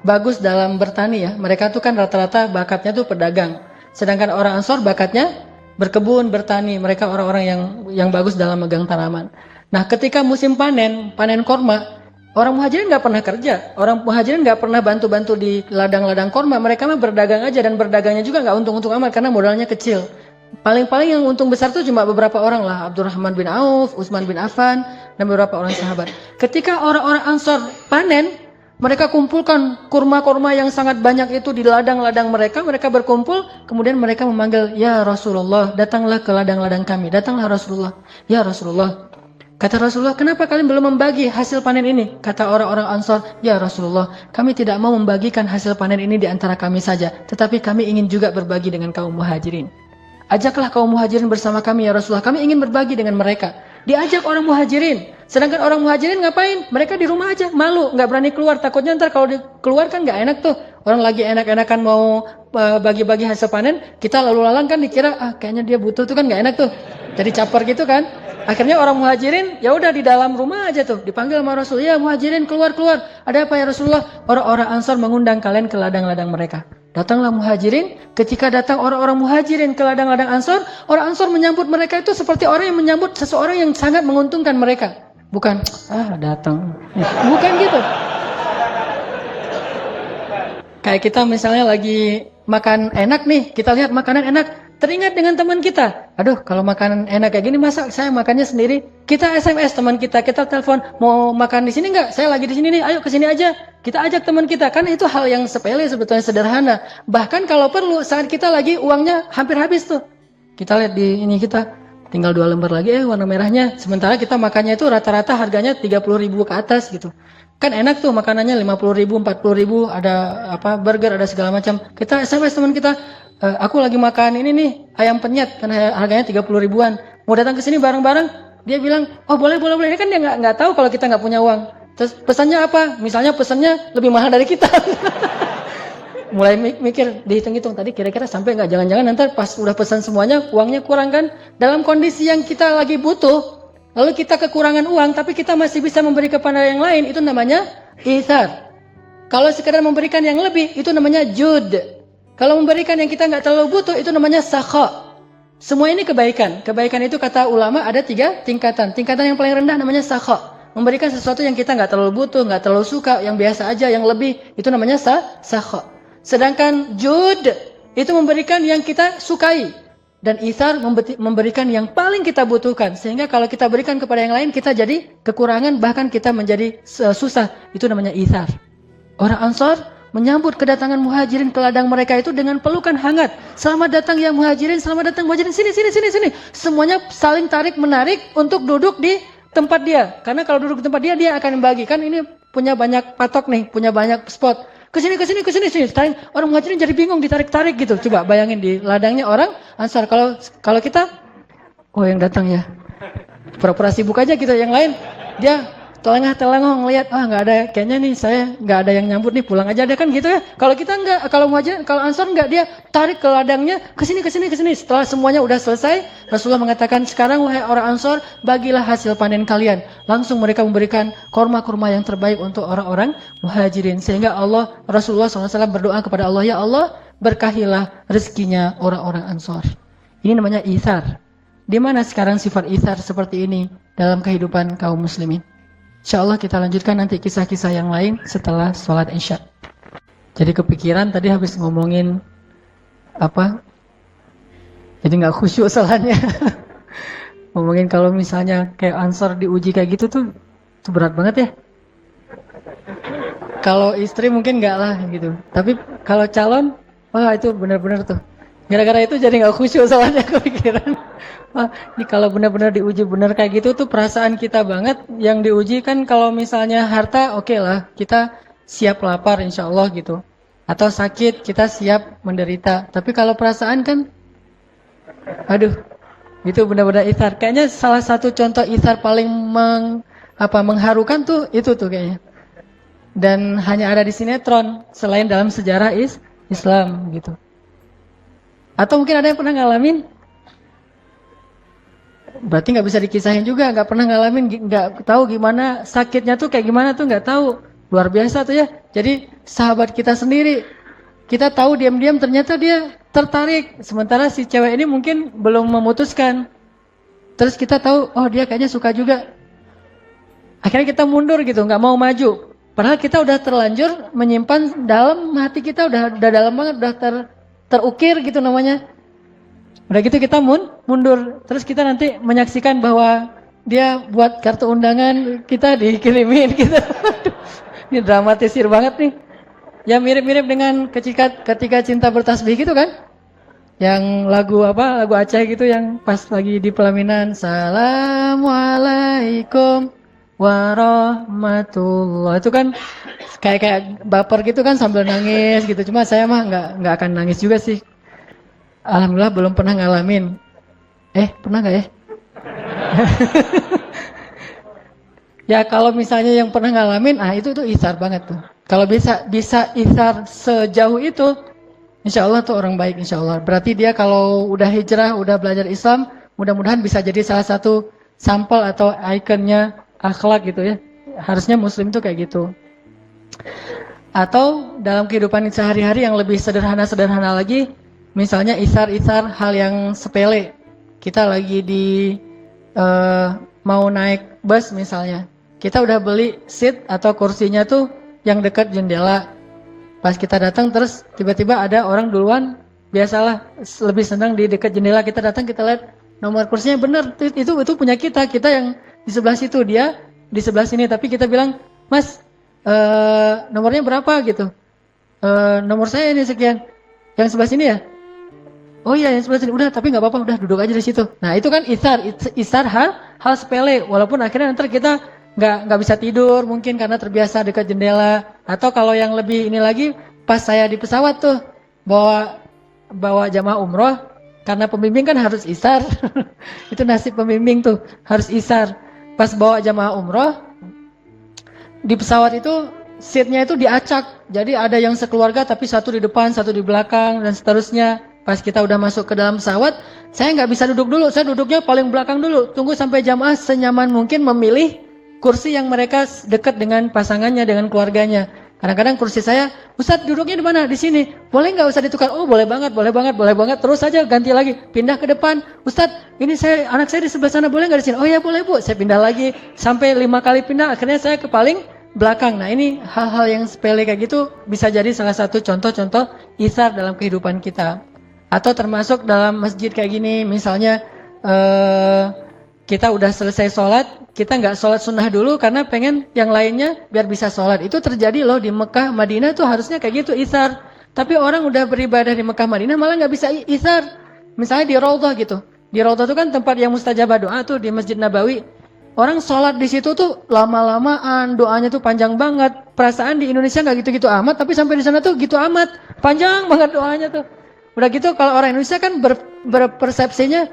bagus dalam bertani ya. Mereka tuh kan rata-rata bakatnya tuh pedagang. Sedangkan orang Ansor bakatnya berkebun, bertani. Mereka orang-orang yang bagus dalam megang tanaman. Nah, ketika musim panen korma, orang muhajirin nggak pernah kerja. Orang muhajirin nggak pernah bantu-bantu di ladang-ladang korma. Mereka mah berdagang aja, dan berdagangnya juga nggak untung-untung amat karena modalnya kecil. Paling-paling yang untung besar tuh cuma beberapa orang lah. Abdurrahman bin Auf, Utsman bin Affan, dan beberapa orang sahabat. Ketika orang-orang Ansor panen, mereka kumpulkan kurma-kurma yang sangat banyak itu di ladang-ladang mereka. Mereka berkumpul, kemudian mereka memanggil, ya Rasulullah, datanglah ke ladang-ladang kami. Datanglah Rasulullah. Ya Rasulullah. Kata Rasulullah, kenapa kalian belum membagi hasil panen ini? Kata orang-orang Ansor, ya Rasulullah, kami tidak mau membagikan hasil panen ini di antara kami saja, tetapi kami ingin juga berbagi dengan kaum muhajirin. Ajaklah kaum muhajirin bersama kami ya Rasulullah, kami ingin berbagi dengan mereka. Diajak orang muhajirin. Sedangkan orang muhajirin ngapain? Mereka di rumah aja, malu, nggak berani keluar. Takutnya ntar kalau keluar kan nggak enak tuh. Orang lagi enak-enakan mau bagi-bagi hasil panen, kita lalu lalang kan dikira, kayaknya dia butuh tuh kan nggak enak tuh. Jadi caper gitu kan. Akhirnya orang muhajirin, ya udah di dalam rumah aja tuh, dipanggil sama Rasul, ya muhajirin keluar. Ada apa ya Rasulullah? Orang-orang Ansor mengundang kalian ke ladang-ladang mereka. Datanglah muhajirin. Ketika datang orang-orang muhajirin ke ladang-ladang Ansor, orang Ansor menyambut mereka itu seperti orang yang menyambut seseorang yang sangat menguntungkan mereka. Bukan, datang. Bukan gitu. Kayak kita misalnya lagi makan enak nih, kita lihat makanan enak, teringat dengan teman kita. Aduh, kalau makanan enak kayak gini masa saya makannya sendiri? Kita SMS teman kita telepon, mau makan di sini nggak? Saya lagi di sini nih, ayo ke sini aja. Kita ajak teman kita, kan itu hal yang sepele sebetulnya, sederhana. Bahkan kalau perlu saat kita lagi uangnya hampir habis tuh, kita lihat di ini kita tinggal 2 lembar lagi, warna merahnya. Sementara kita makannya itu rata-rata harganya 30.000 ke atas gitu. Kan enak tuh makanannya 50.000, 40.000, ada burger, ada segala macam. Kita SMS teman kita, aku lagi makan ini nih, ayam penyet, kan harganya 30 ribuan. Mau datang ke sini bareng-bareng? Dia bilang, oh boleh. Ini kan dia nggak tahu kalau kita nggak punya uang. Terus pesannya apa? Misalnya pesannya lebih mahal dari kita. Mulai mikir, dihitung-hitung tadi kira-kira sampai nggak, jangan-jangan nanti pas udah pesan semuanya uangnya kurang kan. Dalam kondisi yang kita lagi butuh, lalu kita kekurangan uang tapi kita masih bisa memberi kepada yang lain, itu namanya itsar. Kalau sekedar memberikan yang lebih, itu namanya jud. Kalau memberikan yang kita nggak terlalu butuh, itu namanya sakha. Semua ini kebaikan. Kebaikan itu kata ulama ada 3 tingkatan. Tingkatan yang paling rendah namanya sakha. Memberikan sesuatu yang kita nggak terlalu butuh, nggak terlalu suka, yang biasa aja, yang lebih, itu namanya sakha. Sedangkan jud, itu memberikan yang kita sukai. Dan ithar memberikan yang paling kita butuhkan. Sehingga kalau kita berikan kepada yang lain, kita jadi kekurangan, bahkan kita menjadi susah. Itu namanya ithar. Orang Ansar menyambut kedatangan muhajirin ke ladang mereka itu dengan pelukan hangat. Selamat datang ya muhajirin, selamat datang muhajirin, sini. Semuanya saling tarik menarik untuk duduk di tempat dia. Karena kalau duduk di tempat dia, dia akan membagikan. Ini punya banyak patok nih, punya banyak spot. Kesini. Orang muhajirin jadi bingung, ditarik-tarik gitu. Coba bayangin di ladangnya orang Ansar. Kalau kita, oh yang datang ya. Pura-pura sibuk aja gitu. Yang lain, dia telengah-telengah ngelihat, nggak ada, kayaknya nih saya nggak ada yang nyambut nih, pulang aja deh kan gitu ya. Kalau kita nggak, kalau muhajirin, kalau Ansar nggak, dia tarik ke ladangnya, kesini. Setelah semuanya udah selesai, Rasulullah mengatakan, sekarang wahai orang Ansar, bagilah hasil panen kalian. Langsung mereka memberikan kurma-kurma yang terbaik untuk orang-orang muhajirin. Sehingga Rasulullah SAW berdoa kepada Allah, ya Allah, berkahilah rezekinya orang-orang Ansar. Ini namanya ithar. Di mana sekarang sifat ithar seperti ini dalam kehidupan kaum muslimin? InsyaAllah kita lanjutkan nanti kisah-kisah yang lain setelah sholat Isya. Jadi kepikiran tadi habis ngomongin apa? Jadi nggak khusyuk salahnya. Ngomongin kalau misalnya kayak Ansar diuji kayak gitu tuh, itu berat banget ya. Kalau istri mungkin nggak lah gitu. Tapi kalau calon, wah itu benar-benar tuh. Gara-gara itu jadi nggak khusyuk salahnya kepikiran. Wah, ini kalau benar-benar diuji benar kayak gitu tuh perasaan kita banget. Yang diuji kan kalau misalnya harta oke lah, kita siap lapar insya Allah gitu. Atau sakit kita siap menderita. Tapi kalau perasaan kan, aduh, itu benar-benar ithar. Kayaknya salah satu contoh ithar paling mengharukan tuh itu tuh kayaknya. Dan hanya ada di sinetron selain dalam sejarah Islam gitu. Atau mungkin ada yang pernah ngalamin? Berarti nggak bisa dikisahin juga, nggak pernah ngalamin, nggak tahu gimana sakitnya tuh kayak gimana tuh nggak tahu. Luar biasa tuh ya. Jadi sahabat kita sendiri, kita tahu diam-diam ternyata dia tertarik. Sementara si cewek ini mungkin belum memutuskan. Terus kita tahu, oh dia kayaknya suka juga. Akhirnya kita mundur gitu, nggak mau maju. Padahal kita udah terlanjur menyimpan dalam hati kita, udah dalam banget, udah terukir gitu namanya. Udah gitu kita mundur. Terus kita nanti menyaksikan bahwa dia buat kartu undangan, kita dikirimin gitu. Ini dramatisir banget nih. Ya mirip-mirip dengan ketika cinta bertasbih gitu kan. Yang lagu Aceh gitu yang pas lagi di pelaminan. Assalamualaikum warahmatullah. Itu kan kayak baper gitu kan sambil nangis gitu. Cuma saya mah nggak akan nangis juga sih. Alhamdulillah belum pernah ngalamin. Pernah nggak ya? Ya kalau misalnya yang pernah ngalamin, itu tuh ithar banget tuh. Kalau bisa ithar sejauh itu, insya Allah tuh orang baik insya Allah. Berarti dia kalau udah hijrah, udah belajar Islam, mudah-mudahan bisa jadi salah satu sampel atau ikonnya akhlak gitu ya. Harusnya Muslim tuh kayak gitu. Atau dalam kehidupan sehari-hari yang lebih sederhana lagi. Misalnya ithar hal yang sepele. Kita lagi mau naik bus misalnya. Kita udah beli seat atau kursinya tuh yang dekat jendela. Pas kita datang terus tiba-tiba ada orang duluan. Biasalah lebih senang di dekat jendela. Kita datang kita lihat nomor kursinya bener. Itu punya kita yang di sebelah situ, dia di sebelah sini. Tapi kita bilang, Mas nomornya berapa gitu. Nomor saya ini sekian. Yang sebelah sini ya? Oh iya yang sebelah sini, udah tapi nggak apa-apa, udah duduk aja di situ. Nah itu kan ithar hal sepele, walaupun akhirnya nanti kita nggak bisa tidur mungkin karena terbiasa dekat jendela. Atau kalau yang lebih ini lagi, pas saya di pesawat tuh bawa jamaah umroh, karena pembimbing kan harus ithar. Itu nasib pembimbing tuh harus ithar. Pas bawa jamaah umroh di pesawat itu seatnya itu diacak, jadi ada yang sekeluarga tapi satu di depan, satu di belakang dan seterusnya. Pas kita udah masuk ke dalam pesawat, saya nggak bisa duduk dulu, saya duduknya paling belakang dulu. Tunggu sampai jamaah senyaman mungkin memilih kursi yang mereka dekat dengan pasangannya, dengan keluarganya. Kadang-kadang kursi saya, Ustadz duduknya di mana? Di sini. Boleh nggak Ustadz ditukar? Oh boleh banget, boleh banget, boleh banget. Terus saja ganti lagi, pindah ke depan. Ustadz, ini anak saya di sebelah sana, boleh nggak di sini? Oh ya boleh Bu. Saya pindah lagi sampai 5 kali pindah. Akhirnya saya ke paling belakang. Nah ini hal-hal yang sepele kayak gitu bisa jadi salah satu contoh-contoh itsar dalam kehidupan kita. Atau termasuk dalam masjid kayak gini, misalnya kita udah selesai sholat, kita nggak sholat sunnah dulu karena pengen yang lainnya biar bisa sholat. Itu terjadi loh di Mekah, Madinah tuh harusnya kayak gitu itsar. Tapi orang udah beribadah di Mekah, Madinah malah nggak bisa itsar. Misalnya di Raudhah gitu. Di Raudhah itu kan tempat yang mustajabah doa tuh di Masjid Nabawi. Orang sholat di situ tuh lama-lamaan, doanya tuh panjang banget. Perasaan di Indonesia nggak gitu-gitu amat, tapi sampai di sana tuh gitu amat, panjang banget doanya tuh. Udah gitu kalau orang Indonesia kan berpersepsinya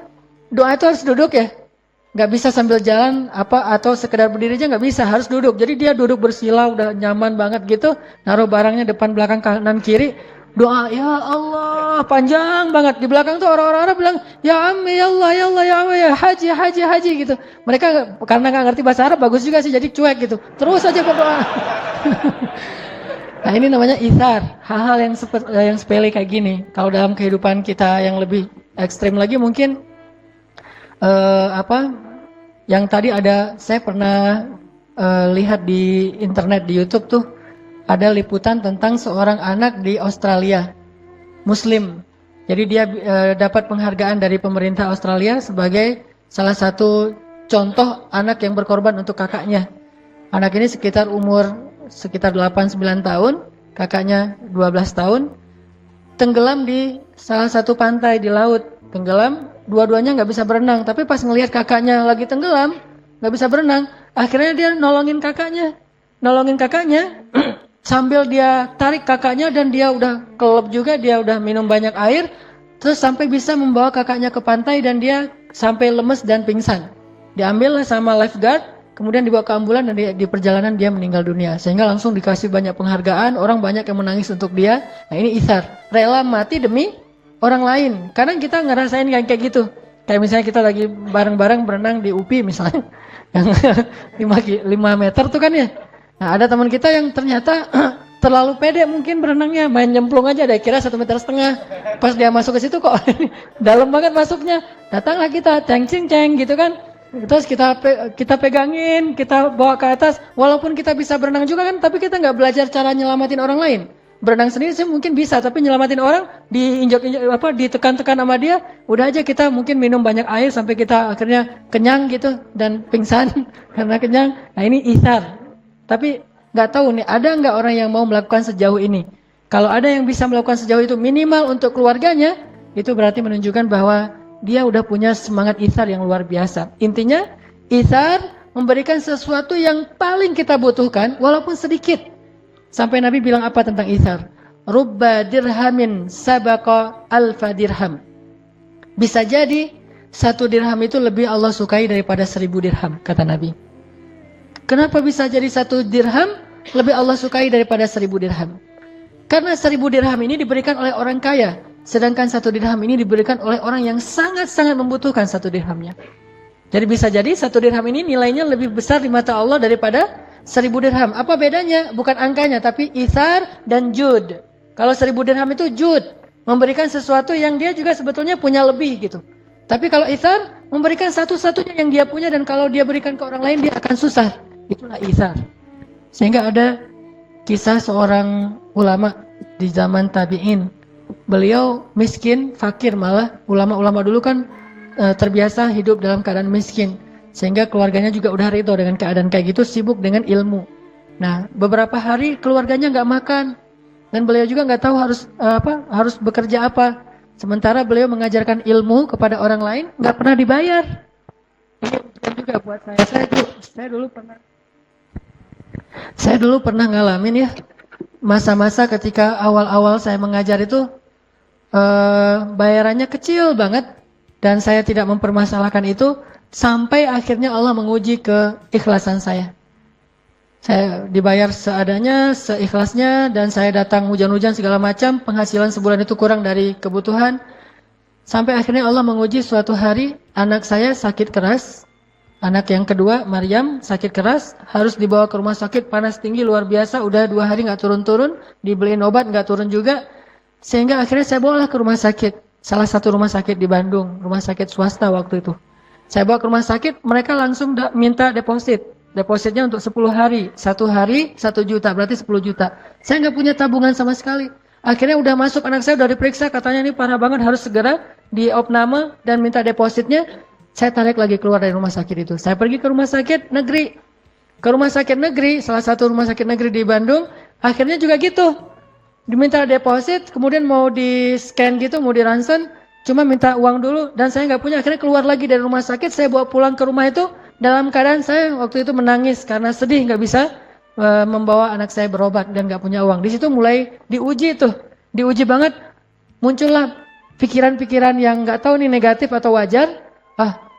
doa itu harus duduk ya. Nggak bisa sambil jalan atau sekedar berdiri aja nggak bisa, harus duduk. Jadi dia duduk bersila udah nyaman banget gitu, naruh barangnya depan belakang kanan kiri, doa ya Allah panjang banget. Di belakang tuh orang-orang bilang ya Ammi ya Allah ya Allah ya Allah ya haji haji haji gitu. Mereka karena nggak ngerti bahasa Arab bagus juga sih jadi cuek gitu. Terus aja berdoa. Nah ini namanya itsar, hal-hal yang sepele kayak gini. Kalau dalam kehidupan kita yang lebih ekstrim lagi mungkin yang tadi saya pernah lihat di internet di YouTube tuh ada liputan tentang seorang anak di Australia Muslim. Jadi dia dapat penghargaan dari pemerintah Australia sebagai salah satu contoh anak yang berkorban untuk kakaknya. Anak ini sekitar 8-9 tahun, kakaknya 12 tahun, tenggelam di salah satu pantai di laut. Tenggelam, dua-duanya nggak bisa berenang. Tapi pas ngelihat kakaknya lagi tenggelam, nggak bisa berenang, akhirnya dia nolongin kakaknya. Sambil dia tarik kakaknya dan dia udah kelep juga, dia udah minum banyak air, terus sampai bisa membawa kakaknya ke pantai dan dia sampai lemes dan pingsan. Diambil sama lifeguard, kemudian dibawa ke ambulan dan di perjalanan dia meninggal dunia. Sehingga langsung dikasih banyak penghargaan, orang banyak yang menangis untuk dia. Nah ini itsar, rela mati demi orang lain. Kadang kita ngerasain kayak gitu. Kayak misalnya kita lagi bareng-bareng berenang di UPI misalnya, yang 5 meter tuh kan ya. Nah ada teman kita yang ternyata terlalu pede mungkin berenangnya, main nyemplung aja, dia kira 1,5 meter. Pas dia masuk ke situ kok dalam banget masuknya. Datanglah kita, ceng gitu kan. Terus kita pegangin, kita bawa ke atas. Walaupun kita bisa berenang juga kan, tapi kita nggak belajar cara nyelamatin orang lain. Berenang sendiri sih mungkin bisa, tapi nyelamatin orang diinjak-injak ditekan-tekan sama dia, udah aja kita mungkin minum banyak air sampai kita akhirnya kenyang gitu dan pingsan karena kenyang. Nah ini itsar. Tapi nggak tahu nih, ada nggak orang yang mau melakukan sejauh ini? Kalau ada yang bisa melakukan sejauh itu minimal untuk keluarganya, itu berarti menunjukkan bahwa dia udah punya semangat itsar yang luar biasa. Intinya, itsar memberikan sesuatu yang paling kita butuhkan, walaupun sedikit. Sampai Nabi bilang apa tentang itsar? Rubba dirhamin sabaqa alfa dirham. Bisa jadi 1 dirham itu lebih Allah sukai daripada 1000 dirham, kata Nabi. Kenapa bisa jadi 1 dirham lebih Allah sukai daripada 1000 dirham? Karena 1000 dirham ini diberikan oleh orang kaya, sedangkan 1 dirham ini diberikan oleh orang yang sangat-sangat membutuhkan 1 dirhamnya. Jadi bisa jadi 1 dirham ini nilainya lebih besar di mata Allah daripada 1000 dirham. Apa bedanya? Bukan angkanya, tapi itsar dan jud. Kalau 1000 dirham itu jud, memberikan sesuatu yang dia juga sebetulnya punya lebih gitu. Tapi kalau itsar, memberikan satu-satunya yang dia punya, dan kalau dia berikan ke orang lain dia akan susah. Itulah itsar. Sehingga ada kisah seorang ulama di zaman tabi'in. Beliau miskin, fakir malah. Ulama-ulama dulu kan terbiasa hidup dalam keadaan miskin. Sehingga keluarganya juga udah ridho dengan keadaan kayak gitu, sibuk dengan ilmu. Nah, beberapa hari keluarganya nggak makan. Dan beliau juga nggak tahu harus bekerja apa. Sementara beliau mengajarkan ilmu kepada orang lain, nggak pernah dibayar. Ini juga buat saya. Saya dulu pernah ngalamin ya, masa-masa ketika awal-awal saya mengajar itu bayarannya kecil banget, dan saya tidak mempermasalahkan itu sampai akhirnya Allah menguji keikhlasan saya. Saya dibayar seadanya, seikhlasnya, dan saya datang hujan-hujan segala macam, penghasilan sebulan itu kurang dari kebutuhan. Sampai akhirnya Allah menguji suatu hari, anak saya sakit keras, Anak yang kedua, Maryam, sakit keras, harus dibawa ke rumah sakit, panas tinggi luar biasa, udah 2 hari nggak turun-turun, dibeliin obat nggak turun juga, sehingga akhirnya saya bawalah ke rumah sakit, salah satu rumah sakit di Bandung, rumah sakit swasta waktu itu. Saya bawa ke rumah sakit, mereka langsung minta depositnya untuk 10 hari, 1 hari 1 juta, berarti 10 juta. Saya nggak punya tabungan sama sekali. Akhirnya udah masuk, anak saya udah diperiksa, katanya ini parah banget, harus segera diopname dan minta depositnya. Saya tarik lagi keluar dari rumah sakit itu. Saya pergi ke rumah sakit negeri. Ke rumah sakit negeri, salah satu rumah sakit negeri di Bandung. Akhirnya juga gitu. Diminta deposit, kemudian mau di-scan gitu, mau di-ronsen. Cuma minta uang dulu, dan saya nggak punya. Akhirnya keluar lagi dari rumah sakit, saya bawa pulang ke rumah itu. Dalam keadaan saya waktu itu menangis, karena sedih nggak bisa membawa anak saya berobat dan nggak punya uang. Di situ mulai diuji tuh. Diuji banget. Muncullah pikiran-pikiran yang nggak tahu nih negatif atau wajar.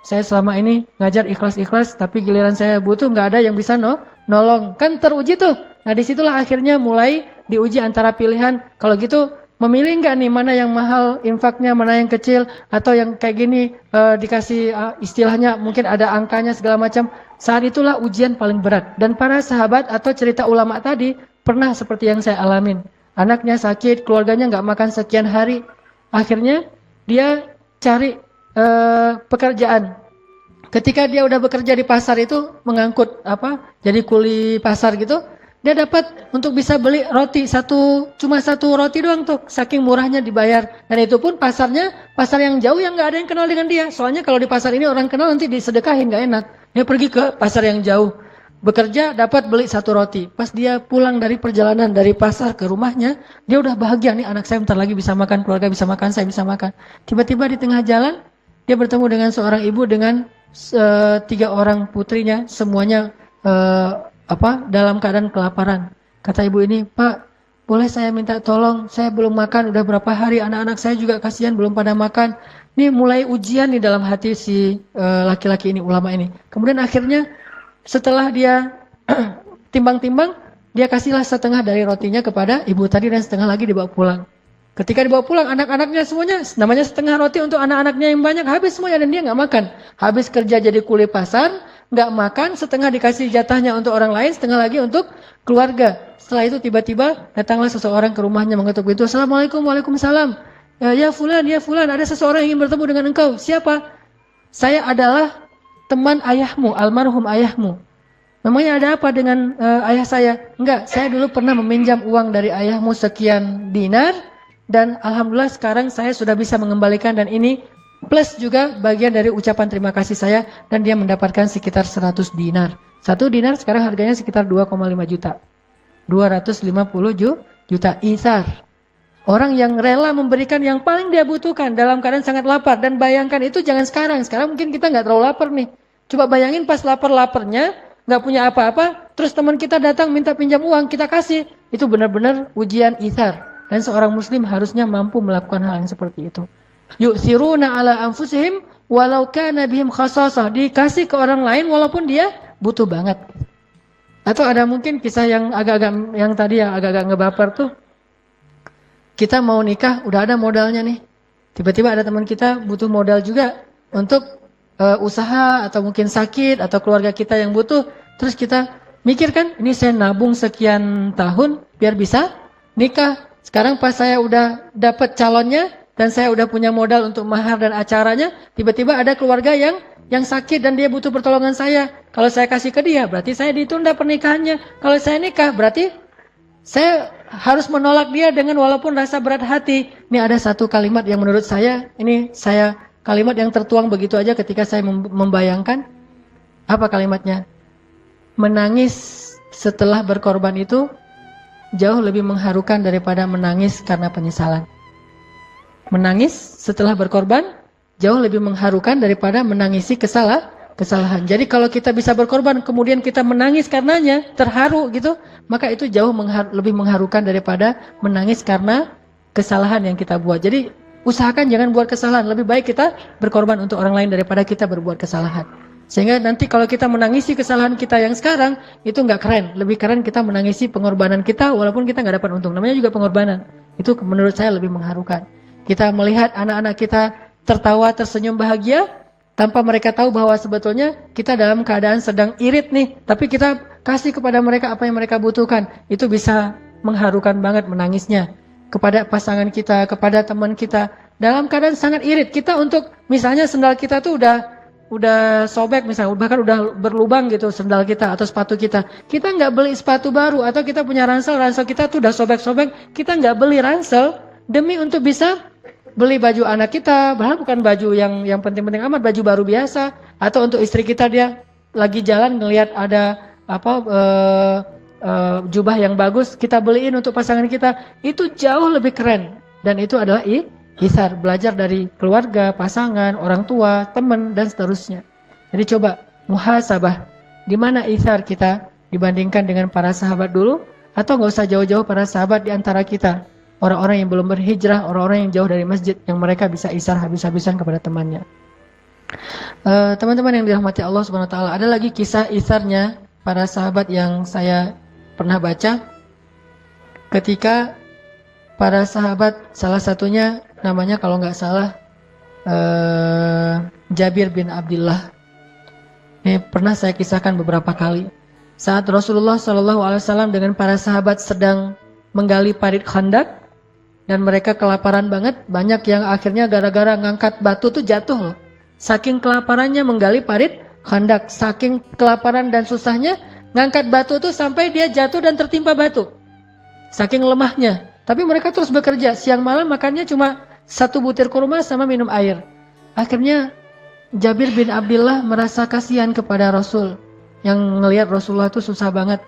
Saya selama ini ngajar ikhlas-ikhlas, tapi giliran saya butuh nggak ada yang bisa nolong. Kan teruji tuh. Nah disitulah akhirnya mulai diuji antara pilihan. Kalau gitu memilih nggak nih mana yang mahal infaknya, mana yang kecil, atau yang kayak gini dikasih istilahnya mungkin ada angkanya segala macam. Saat itulah ujian paling berat. Dan para sahabat atau cerita ulama tadi pernah seperti yang saya alamin. Anaknya sakit, keluarganya nggak makan sekian hari. Akhirnya dia cari pekerjaan. Ketika dia udah bekerja di pasar itu mengangkut jadi kuli pasar gitu, dia dapat untuk bisa beli roti cuma satu roti doang tuh, saking murahnya dibayar. Dan itu pun pasarnya pasar yang jauh yang nggak ada yang kenal dengan dia. Soalnya kalau di pasar ini orang kenal nanti disedekahin, nggak enak. Dia pergi ke pasar yang jauh, bekerja dapat beli 1 roti. Pas dia pulang dari perjalanan dari pasar ke rumahnya, dia udah bahagia nih, anak saya bentar lagi bisa makan, keluarga bisa makan, saya bisa makan. Tiba-tiba di tengah jalan dia bertemu dengan seorang ibu dengan 3 orang putrinya, semuanya dalam keadaan kelaparan. Kata ibu ini, Pak, boleh saya minta tolong? Saya belum makan, udah berapa hari, anak-anak saya juga kasihan belum pada makan. Ini mulai ujian nih dalam hati si laki-laki ini, ulama ini. Kemudian akhirnya setelah dia timbang-timbang, dia kasihlah setengah dari rotinya kepada ibu tadi dan setengah lagi dibawa pulang. Ketika dibawa pulang, anak-anaknya semuanya, namanya setengah roti untuk anak-anaknya yang banyak, habis semuanya dan dia nggak makan. Habis kerja jadi kuli pasar, nggak makan, setengah dikasih jatahnya untuk orang lain, setengah lagi untuk keluarga. Setelah itu tiba-tiba datanglah seseorang ke rumahnya mengetuk pintu. Assalamualaikum, waalaikumsalam. Ya fulan, ada seseorang yang ingin bertemu dengan engkau. Siapa? Saya adalah teman ayahmu, almarhum ayahmu. Memangnya ada apa dengan ayah saya? Enggak, saya dulu pernah meminjam uang dari ayahmu sekian dinar. Dan alhamdulillah sekarang saya sudah bisa mengembalikan, dan ini plus juga bagian dari ucapan terima kasih saya, dan dia mendapatkan sekitar 100 dinar. 1 dinar sekarang harganya sekitar 2,5 juta. 250 juta isar. Orang yang rela memberikan yang paling dia butuhkan dalam keadaan sangat lapar. Dan bayangkan itu jangan sekarang. Sekarang mungkin kita nggak terlalu lapar nih. Coba bayangin pas lapar-laparnya, nggak punya apa-apa, terus teman kita datang minta pinjam uang, kita kasih. Itu benar-benar ujian isar. Dan seorang muslim harusnya mampu melakukan hal yang seperti itu. Yu'thiruna ala anfusihim walau kana bihim khasasah. Dikasih ke orang lain walaupun dia butuh banget. Atau ada mungkin kisah yang agak-agak yang tadi yang agak-agak ngebaper tuh. Kita mau nikah, udah ada modalnya nih. Tiba-tiba ada teman kita butuh modal juga untuk usaha atau mungkin sakit atau keluarga kita yang butuh. Terus kita mikir kan, ini saya nabung sekian tahun biar bisa nikah. Sekarang pas saya udah dapat calonnya dan saya udah punya modal untuk mahar dan acaranya, tiba-tiba ada keluarga yang sakit dan dia butuh pertolongan saya. Kalau saya kasih ke dia, berarti saya ditunda pernikahannya. Kalau saya nikah, berarti saya harus menolak dia dengan walaupun rasa berat hati. Ini ada satu kalimat yang menurut saya, kalimat yang tertuang begitu aja ketika saya membayangkan. Apa kalimatnya? Menangis setelah berkorban itu jauh lebih mengharukan daripada menangis karena penyesalan. Menangis setelah berkorban jauh lebih mengharukan daripada menangisi kesalahan. Jadi kalau kita bisa berkorban kemudian kita menangis karenanya, terharu gitu, maka itu jauh lebih mengharukan daripada menangis karena kesalahan yang kita buat. Jadi usahakan jangan buat kesalahan, lebih baik kita berkorban untuk orang lain daripada kita berbuat kesalahan. Sehingga nanti kalau kita menangisi kesalahan kita yang sekarang, itu nggak keren. Lebih keren kita menangisi pengorbanan kita walaupun kita nggak dapat untung. Namanya juga pengorbanan. Itu menurut saya lebih mengharukan. Kita melihat anak-anak kita tertawa, tersenyum bahagia, tanpa mereka tahu bahwa sebetulnya kita dalam keadaan sedang irit nih, tapi kita kasih kepada mereka apa yang mereka butuhkan. Itu bisa mengharukan banget menangisnya kepada pasangan kita, kepada teman kita. Dalam keadaan sangat irit, kita untuk misalnya sendal kita tuh udah sobek misalnya, bahkan udah berlubang gitu sendal kita atau sepatu kita. Kita nggak beli sepatu baru, atau kita punya ransel kita tuh udah sobek-sobek, kita nggak beli ransel demi untuk bisa beli baju anak kita, padahal bukan baju yang penting-penting amat, baju baru biasa. Atau untuk istri kita, dia lagi jalan ngelihat ada jubah yang bagus, kita beliin untuk pasangan kita. Itu jauh lebih keren, dan itu adalah itsar, belajar dari keluarga, pasangan, orang tua, teman, dan seterusnya. Jadi coba muhasabah, di mana itsar kita dibandingkan dengan para sahabat dulu, atau nggak usah jauh-jauh para sahabat di antara kita. Orang-orang yang belum berhijrah, orang-orang yang jauh dari masjid, yang mereka bisa itsar habis-habisan kepada temannya. Teman-teman yang dirahmati Allah Subhanahu Wa Taala, ada lagi kisah itsarnya para sahabat yang saya pernah baca. Ketika para sahabat, salah satunya namanya kalau nggak salah Jabir bin Abdullah. Ini pernah saya kisahkan beberapa kali. Saat Rasulullah SAW dengan para sahabat sedang menggali parit Khandak, dan mereka kelaparan banget, banyak yang akhirnya gara-gara ngangkat batu tuh jatuh loh. Saking kelaparannya menggali parit Khandak, saking kelaparan dan susahnya ngangkat batu tuh sampai dia jatuh dan tertimpa batu. Saking lemahnya. Tapi mereka terus bekerja, siang malam makannya cuma 1 butir kurma sama minum air. Akhirnya Jabir bin Abdullah merasa kasihan kepada Rasul, yang ngelihat Rasulullah tuh susah banget.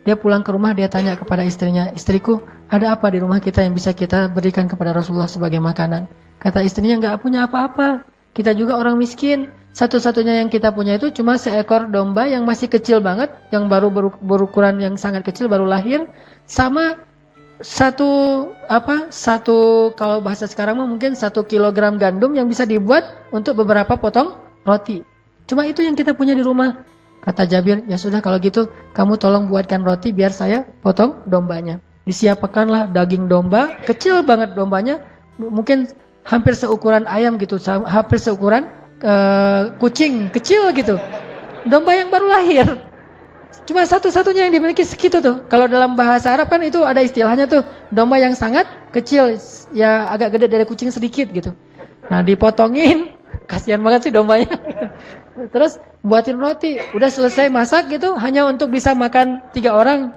Dia pulang ke rumah, dia tanya kepada istrinya, istriku, ada apa di rumah kita yang bisa kita berikan kepada Rasulullah sebagai makanan? Kata istrinya, nggak punya apa-apa. Kita juga orang miskin. Satu-satunya yang kita punya itu cuma seekor domba yang masih kecil banget, yang baru berukuran yang sangat kecil, baru lahir, sama satu kalau bahasa sekarang mungkin 1 kilogram gandum yang bisa dibuat untuk beberapa potong roti. Cuma itu yang kita punya di rumah. Kata Jabir, ya sudah kalau gitu kamu tolong buatkan roti biar saya potong dombanya. Disiapkanlah daging domba, kecil banget dombanya, mungkin hampir seukuran ayam gitu, hampir seukuran kucing, kecil gitu. Domba yang baru lahir. Cuma satu-satunya yang dimiliki segitu tuh. Kalau dalam bahasa Arab kan itu ada istilahnya tuh, domba yang sangat kecil, ya agak gede dari kucing sedikit gitu. Nah dipotongin, kasihan banget sih dombanya. Terus buatin roti, udah selesai masak gitu, hanya untuk bisa makan 3 orang.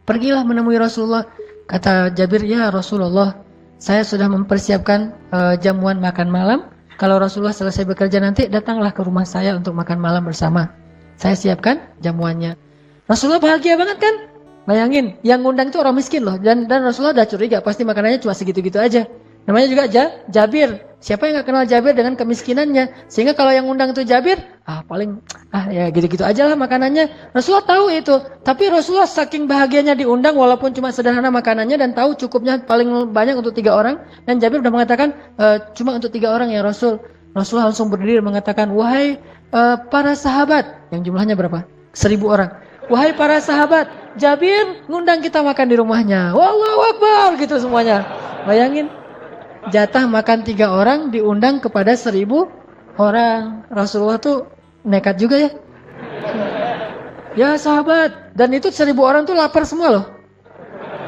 Pergilah menemui Rasulullah. Kata Jabir, ya Rasulullah, saya sudah mempersiapkan jamuan makan malam. Kalau Rasulullah selesai bekerja nanti, datanglah ke rumah saya untuk makan malam bersama. Saya siapkan jamuannya. Rasulullah bahagia banget kan? Bayangin, yang ngundang itu orang miskin loh. Dan Rasulullah udah curiga, pasti makanannya cuma segitu-gitu aja. Namanya juga Jabir. Siapa yang gak kenal Jabir dengan kemiskinannya? Sehingga kalau yang undang itu Jabir, paling ya gitu-gitu aja lah makanannya. Rasulullah tahu itu. Tapi Rasulullah saking bahagianya diundang walaupun cuma sederhana makanannya, dan tahu cukupnya paling banyak untuk 3 orang. Dan Jabir udah mengatakan, cuma untuk 3 orang ya Rasul. Rasulullah langsung berdiri mengatakan, wahai para sahabat, yang jumlahnya berapa? 1000 orang. Wahai para sahabat, Jabir ngundang kita makan di rumahnya. Wallahu Akbar gitu semuanya. Bayangin. Jatah makan 3 orang diundang kepada 1000 orang. Rasulullah tuh nekat juga ya. Ya sahabat. Dan itu 1000 orang tuh lapar semua loh.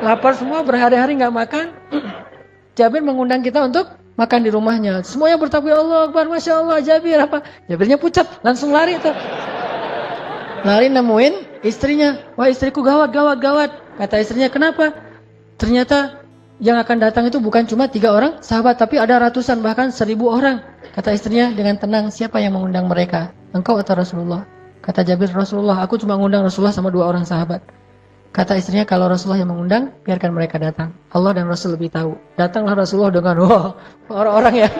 Lapar semua, berhari-hari gak makan. Jabir mengundang kita untuk makan di rumahnya. Semuanya bertakbir Allah Akbar, Masya Allah, Jabir apa. Jabirnya pucat, langsung lari tuh. Lari nemuin istrinya. Wah istriku gawat. Kata istrinya, kenapa? Ternyata yang akan datang itu bukan cuma 3 orang sahabat, tapi ada ratusan, bahkan 1000 orang. Kata istrinya dengan tenang, siapa yang mengundang mereka? Engkau atau Rasulullah? Kata Jabir, Rasulullah. Aku cuma mengundang Rasulullah sama 2 orang sahabat. Kata istrinya, kalau Rasulullah yang mengundang, biarkan mereka datang. Allah dan Rasul lebih tahu. Datanglah Rasulullah dengan orang-orang yang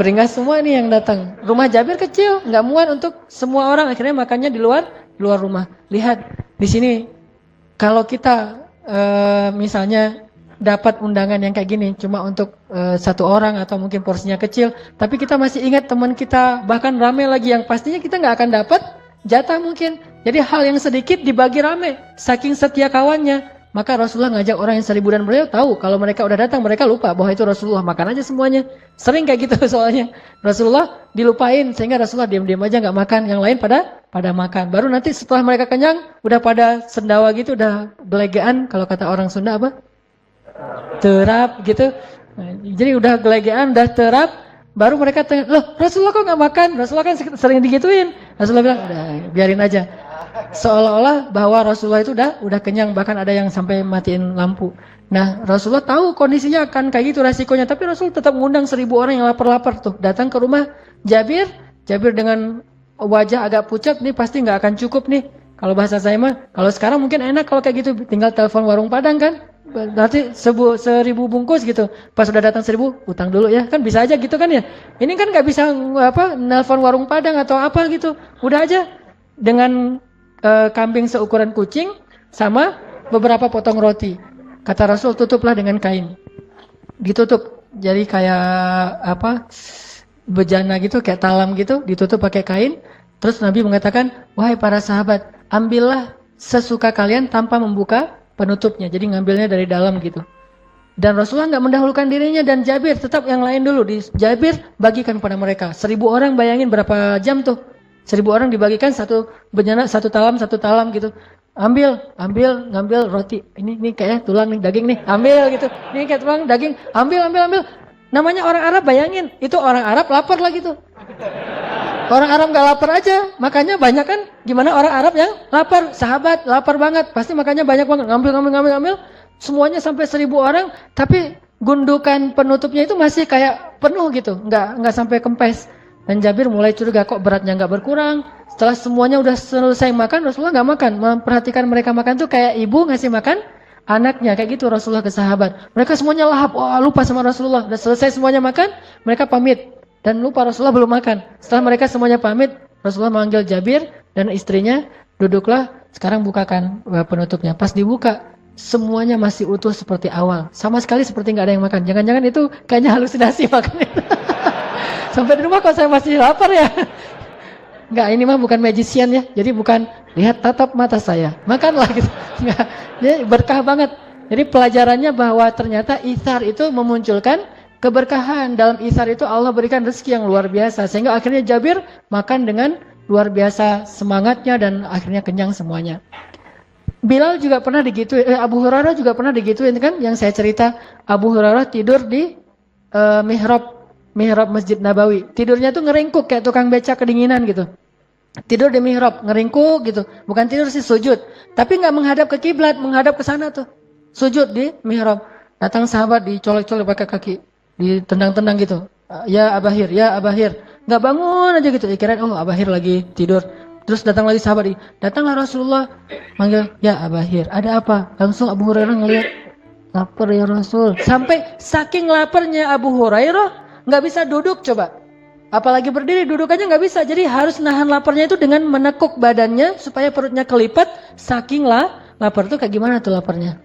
beringas semua nih yang datang. Rumah Jabir kecil, nggak muat untuk semua orang. Akhirnya makannya di luar rumah. Lihat di sini, kalau kita misalnya dapat undangan yang kayak gini cuma untuk 1 orang atau mungkin porsinya kecil, tapi kita masih ingat teman kita bahkan rame lagi yang pastinya kita nggak akan dapat jatah mungkin. Jadi hal yang sedikit dibagi rame, saking setia kawannya. Maka Rasulullah ngajak orang yang 1000 dan beliau tahu kalau mereka udah datang, mereka lupa bahwa itu Rasulullah, makan aja semuanya. Sering kayak gitu soalnya. Rasulullah dilupain sehingga Rasulullah diam-diam aja nggak makan, yang lain pada makan. Baru nanti setelah mereka kenyang, udah pada sendawa gitu, udah gelegean, kalau kata orang Sunda apa? Terap gitu. Nah, jadi udah gelegean, udah terap, baru mereka tanya, loh Rasulullah kok nggak makan? Rasulullah kan sering digituin. Rasulullah bilang, udah biarin aja. Seolah-olah bahwa Rasulullah itu udah kenyang, bahkan ada yang sampai matiin lampu. Nah, Rasulullah tahu kondisinya akan kayak gitu resikonya, tapi Rasul tetap ngundang 1000 orang yang lapar-lapar tuh datang ke rumah Jabir. Jabir dengan wajah agak pucat, nih pasti nggak akan cukup nih. Kalau bahasa saya mah, kalau sekarang mungkin enak kalau kayak gitu, tinggal telepon warung Padang kan, berarti 1000 bungkus gitu. Pas udah datang 1000, utang dulu ya, kan bisa aja gitu kan ya. Ini kan nggak bisa nelpon warung Padang atau apa gitu, udah aja dengan kambing seukuran kucing sama beberapa potong roti. Kata Rasul, tutuplah dengan kain. Ditutup. Jadi kayak bejana gitu, kayak talam gitu, ditutup pakai kain. Terus Nabi mengatakan, wahai para sahabat, ambillah sesuka kalian tanpa membuka penutupnya. Jadi ngambilnya dari dalam gitu. Dan Rasulullah nggak mendahulukan dirinya dan Jabir, tetap yang lain dulu. Jabir bagikan pada mereka. 1000 orang, bayangin berapa jam tuh. 1000 orang dibagikan satu benyana, satu talam gitu. Ngambil roti. Ini kayak tulang nih, daging nih. Ambil gitu. Ini kayak tulang, daging. Ambil. Namanya orang Arab, bayangin. Itu orang Arab lapar lah gitu. Orang Arab gak lapar aja. Makanya banyak kan, gimana orang Arab yang lapar. Sahabat, lapar banget. Pasti makanya banyak banget. Ngambil. Semuanya sampai 1000 orang. Tapi gundukan penutupnya itu masih kayak penuh gitu. Nggak sampai kempes. Dan Jabir mulai curiga, kok beratnya nggak berkurang. Setelah semuanya udah selesai makan, Rasulullah nggak makan. Memperhatikan mereka makan tuh kayak ibu ngasih makan anaknya. Kayak gitu Rasulullah ke sahabat. Mereka semuanya lahap, wah lupa sama Rasulullah. Udah selesai semuanya makan, mereka pamit. Dan lupa Rasulullah belum makan. Setelah mereka semuanya pamit, Rasulullah memanggil Jabir dan istrinya, duduklah, sekarang bukakan penutupnya. Pas dibuka, semuanya masih utuh seperti awal. Sama sekali seperti nggak ada yang makan. Jangan-jangan itu kayaknya halusinasi makannya. Sampai di rumah kok saya masih lapar ya. Enggak, ini mah bukan magician ya. Jadi bukan lihat tatap mata saya, makanlah gitu. Enggak. Jadi berkah banget. Jadi pelajarannya bahwa ternyata itsar itu memunculkan keberkahan. Dalam itsar itu Allah berikan rezeki yang luar biasa. Sehingga akhirnya Jabir makan dengan luar biasa semangatnya dan akhirnya kenyang semuanya. Bilal juga pernah digituin, Abu Hurairah juga pernah digituin kan, yang saya cerita. Abu Hurairah tidur di mihrab Masjid Nabawi. Tidurnya tuh ngeringkuk kayak tukang beca kedinginan gitu. Tidur di mihrab, ngeringkuk gitu. Bukan tidur sih, sujud. Tapi nggak menghadap ke kiblat, menghadap ke sana tuh. Sujud di mihrab. Datang sahabat dicolek-colek pakai kaki, ditendang-tendang gitu. Ya Abahir, ya Abahir. Nggak bangun aja gitu. Kirain Abahir lagi tidur. Terus datang lagi sahabat, datanglah Rasulullah, manggil, ya Abahir, ada apa? Langsung Abu Hurairah ngelihat, lapar ya Rasul. Sampai saking laparnya Abu Hurairah, nggak bisa duduk coba. Apalagi berdiri, duduk aja nggak bisa. Jadi harus nahan laparnya itu dengan menekuk badannya supaya perutnya kelipat. Saking lapar tuh kayak gimana tuh laparnya.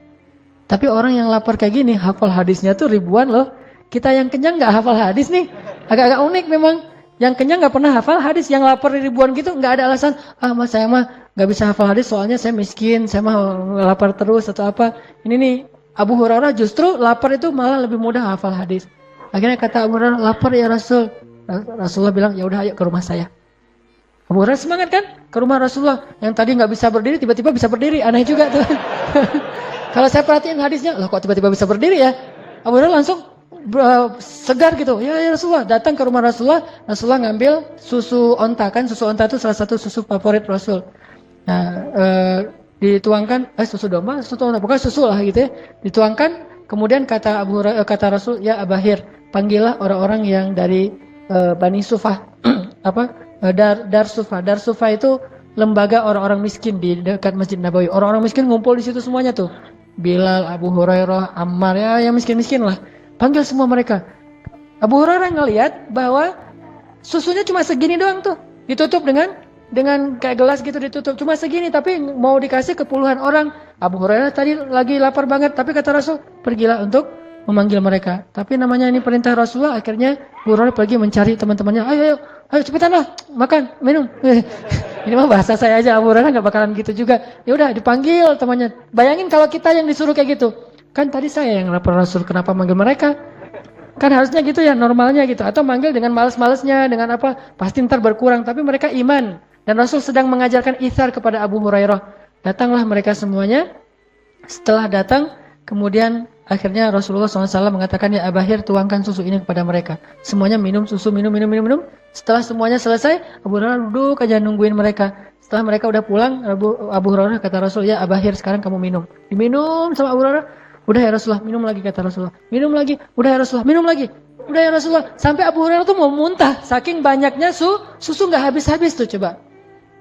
Tapi orang yang lapar kayak gini, hafal hadisnya tuh ribuan loh. Kita yang kenyang nggak hafal hadis nih. Agak-agak unik memang. Yang kenyang nggak pernah hafal hadis, yang lapar ribuan gitu nggak ada alasan. Mas saya mah nggak bisa hafal hadis soalnya saya miskin, saya mah lapar terus atau apa. Ini nih Abu Hurairah justru lapar itu malah lebih mudah hafal hadis. Akhirnya kata Abu Hurairah, lapar ya Rasul. Rasulullah bilang, ya udah ayo ke rumah saya. Abu Hurairah semangat kan? Ke rumah Rasulullah. Yang tadi nggak bisa berdiri, tiba-tiba bisa berdiri. Aneh juga tuh. Kalau saya perhatiin hadisnya, loh kok tiba-tiba bisa berdiri ya? Abu Hurairah langsung segar gitu. Ya Rasulullah, datang ke rumah Rasulullah. Rasulullah ngambil susu onta kan? Susu onta itu salah satu susu favorit Rasul. Nah, dituangkan, susu domba, susu onta, bukan susu lah gitu ya. Dituangkan. Kemudian kata Rasul, ya Abahir, panggillah orang-orang yang dari Bani Sufah, Dar Sufah. Dar Sufah itu lembaga orang-orang miskin di dekat Masjid Nabawi. Orang-orang miskin ngumpul di situ semuanya tuh. Bilal, Abu Hurairah, Ammar, ya yang miskin-miskin lah. Panggil semua mereka. Abu Hurairah ngelihat bahwa susunya cuma segini doang tuh, ditutup dengan kayak gelas gitu ditutup, cuma segini, tapi mau dikasih ke puluhan orang. Abu Hurairah tadi lagi lapar banget, tapi kata Rasul, pergilah untuk memanggil mereka. Tapi namanya ini perintah Rasulullah, akhirnya Abu Hurairah pergi mencari teman-temannya. Ayo cepetan lah, makan, minum. Ini mah bahasa saya aja, Abu Hurairah nggak bakalan gitu juga. Ya udah dipanggil temannya. Bayangin kalau kita yang disuruh kayak gitu. Kan tadi saya yang lapor Rasul, kenapa manggil mereka? Kan harusnya gitu ya, normalnya gitu. Atau manggil dengan males-malesnya, dengan apa? Pasti ntar berkurang. Tapi mereka iman. Dan Rasul sedang mengajarkan itsar kepada Abu Hurairah. Datanglah mereka semuanya. Setelah datang, kemudian akhirnya Rasulullah SAW mengatakan, ya Abahir, tuangkan susu ini kepada mereka. Semuanya minum susu, minum. Setelah semuanya selesai, Abu Hurairah duduk aja nungguin mereka. Setelah mereka udah pulang, Abu Hurairah kata Rasul, ya Abahir, sekarang kamu minum. Diminum sama Abu Hurairah. Udah ya Rasulullah, minum lagi kata Rasulullah. Minum lagi, udah ya Rasulullah, minum lagi. Udah ya Rasulullah. Sampai Abu Hurairah tuh mau muntah. Saking banyaknya susu nggak habis-habis tuh coba.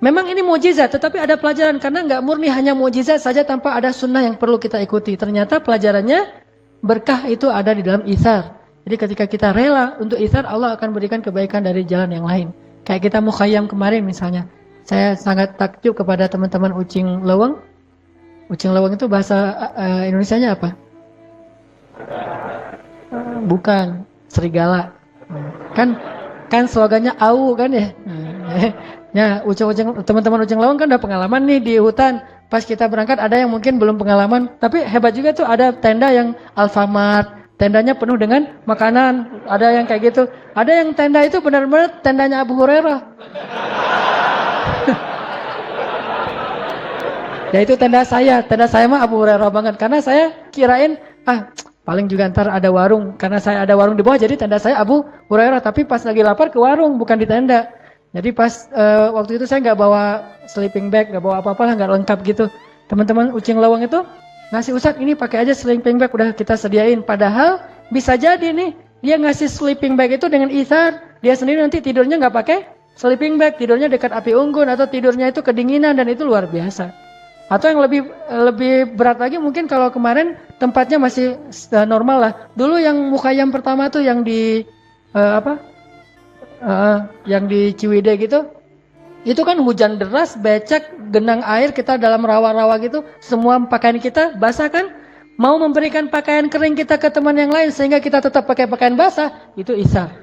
Memang ini mukjizat, tetapi ada pelajaran karena nggak murni hanya mukjizat saja tanpa ada sunnah yang perlu kita ikuti. Ternyata pelajarannya berkah itu ada di dalam itsar. Jadi ketika kita rela untuk itsar, Allah akan berikan kebaikan dari jalan yang lain. Kayak kita mukhayyam kemarin misalnya. Saya sangat takjub kepada teman-teman Ucing Leweng. Ucing Leweng itu bahasa Indonesianya apa? Bukan, serigala. Kan slogannya AU kan ya. Ya, teman-teman Ucing Lawang kan udah pengalaman nih di hutan. Pas kita berangkat ada yang mungkin belum pengalaman, tapi hebat juga tuh, ada tenda yang Alfamart, tendanya penuh dengan makanan, ada yang kayak gitu. Ada yang tenda itu benar-benar tendanya Abu Hurairah. Ya itu tenda saya mah Abu Hurairah banget, karena saya kirain paling juga ntar ada warung, karena saya ada warung di bawah, jadi tenda saya Abu Hurairah. Tapi pas lagi lapar ke warung, bukan di tenda. Jadi pas waktu itu saya nggak bawa sleeping bag, nggak bawa apa-apa lah, nggak lengkap gitu. Teman-teman Ucing Lawang itu ngasih, Ustadz ini pakai aja sleeping bag, udah kita sediain. Padahal bisa jadi nih dia ngasih sleeping bag itu dengan itsar, dia sendiri nanti tidurnya nggak pakai sleeping bag, tidurnya dekat api unggun atau tidurnya itu kedinginan, dan itu luar biasa. Atau yang lebih berat lagi mungkin kalau kemarin tempatnya masih normal lah. Dulu yang mukhayyam pertama tuh yang di yang di Ciwidey gitu, itu kan hujan deras, becek, genang air, kita dalam rawa-rawa gitu, semua pakaian kita basah kan, mau memberikan pakaian kering kita ke teman yang lain sehingga kita tetap pakai pakaian basah, itu itsar.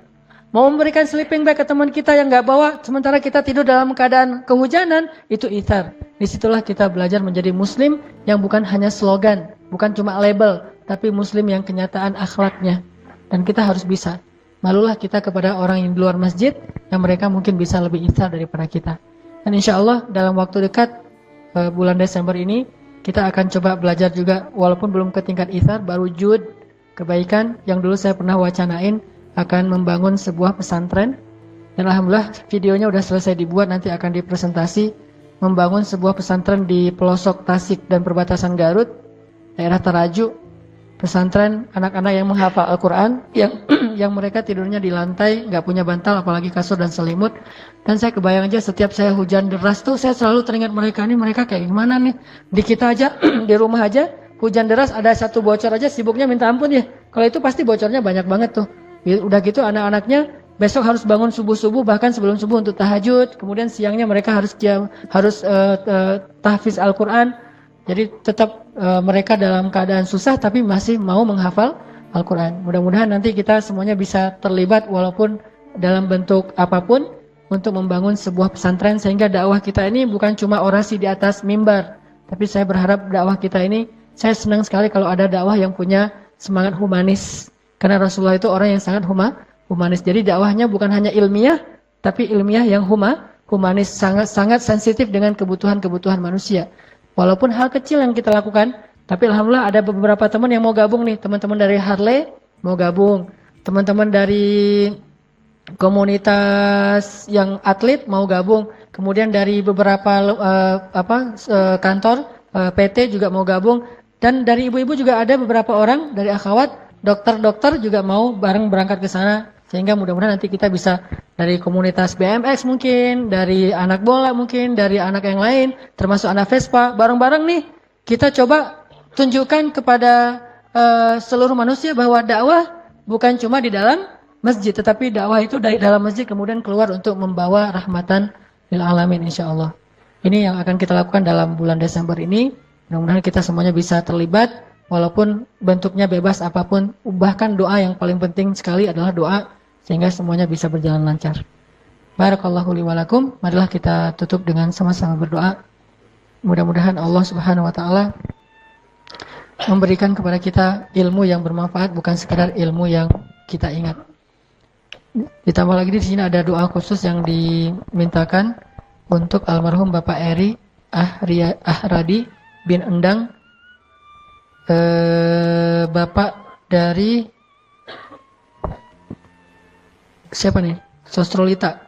Mau memberikan sleeping bag ke teman kita yang nggak bawa, sementara kita tidur dalam keadaan kehujanan, itu itsar. Disitulah kita belajar menjadi muslim yang bukan hanya slogan, bukan cuma label, tapi muslim yang kenyataan akhlaknya. Dan kita harus bisa. Malulah kita kepada orang yang di luar masjid yang mereka mungkin bisa lebih itsar daripada kita. Dan insya Allah dalam waktu dekat bulan Desember ini kita akan coba belajar juga, walaupun belum ke tingkat itsar, baru jud kebaikan yang dulu saya pernah wacanain, akan membangun sebuah pesantren. Dan alhamdulillah videonya udah selesai dibuat, nanti akan dipresentasi, membangun sebuah pesantren di pelosok Tasik dan perbatasan Garut, daerah Taraju. Pesantren anak-anak yang menghafal Al-Quran, yang mereka tidurnya di lantai, nggak punya bantal, apalagi kasur dan selimut. Dan saya kebayang aja setiap saya hujan deras tuh, saya selalu teringat mereka kayak gimana nih. Di kita aja, di rumah aja, hujan deras ada satu bocor aja, sibuknya minta ampun ya. Kalau itu pasti bocornya banyak banget tuh. Udah gitu anak-anaknya besok harus bangun subuh-subuh, bahkan sebelum subuh untuk tahajud. Kemudian siangnya mereka harus tahfiz Al-Quran. Jadi tetap mereka dalam keadaan susah tapi masih mau menghafal Al-Quran. Mudah-mudahan nanti kita semuanya bisa terlibat walaupun dalam bentuk apapun untuk membangun sebuah pesantren, sehingga dakwah kita ini bukan cuma orasi di atas mimbar. Tapi saya berharap dakwah kita ini, saya senang sekali kalau ada dakwah yang punya semangat humanis. Karena Rasulullah itu orang yang sangat humanis. Jadi dakwahnya bukan hanya ilmiah, tapi ilmiah yang humanis, sangat sensitif dengan kebutuhan-kebutuhan manusia. Walaupun hal kecil yang kita lakukan, tapi alhamdulillah ada beberapa teman yang mau gabung nih. Teman-teman dari Harley mau gabung, teman-teman dari komunitas yang atlet mau gabung, kemudian dari beberapa kantor PT juga mau gabung, dan dari ibu-ibu juga ada beberapa orang dari akhwat, dokter-dokter juga mau bareng berangkat ke sana. Sehingga mudah-mudahan nanti kita bisa dari komunitas BMX mungkin, dari anak bola mungkin, dari anak yang lain, termasuk anak Vespa, bareng-bareng nih kita coba tunjukkan kepada seluruh manusia bahwa dakwah bukan cuma di dalam masjid, tetapi dakwah itu dari dalam masjid kemudian keluar untuk membawa rahmatan lil alamin insyaallah. Ini yang akan kita lakukan dalam bulan Desember ini. Mudah-mudahan kita semuanya bisa terlibat walaupun bentuknya bebas apapun. Bahkan doa yang paling penting sekali adalah doa, sehingga semuanya bisa berjalan lancar. Barakallahu li wa lakum. Marilah kita tutup dengan sama-sama berdoa. Mudah-mudahan Allah Subhanahu wa taala memberikan kepada kita ilmu yang bermanfaat, bukan sekedar ilmu yang kita ingat. Ditambah lagi di sini ada doa khusus yang dimintakan untuk almarhum Bapak Eri Ahradi bin Endang, Bapak dari siapa nih? Sostrolita.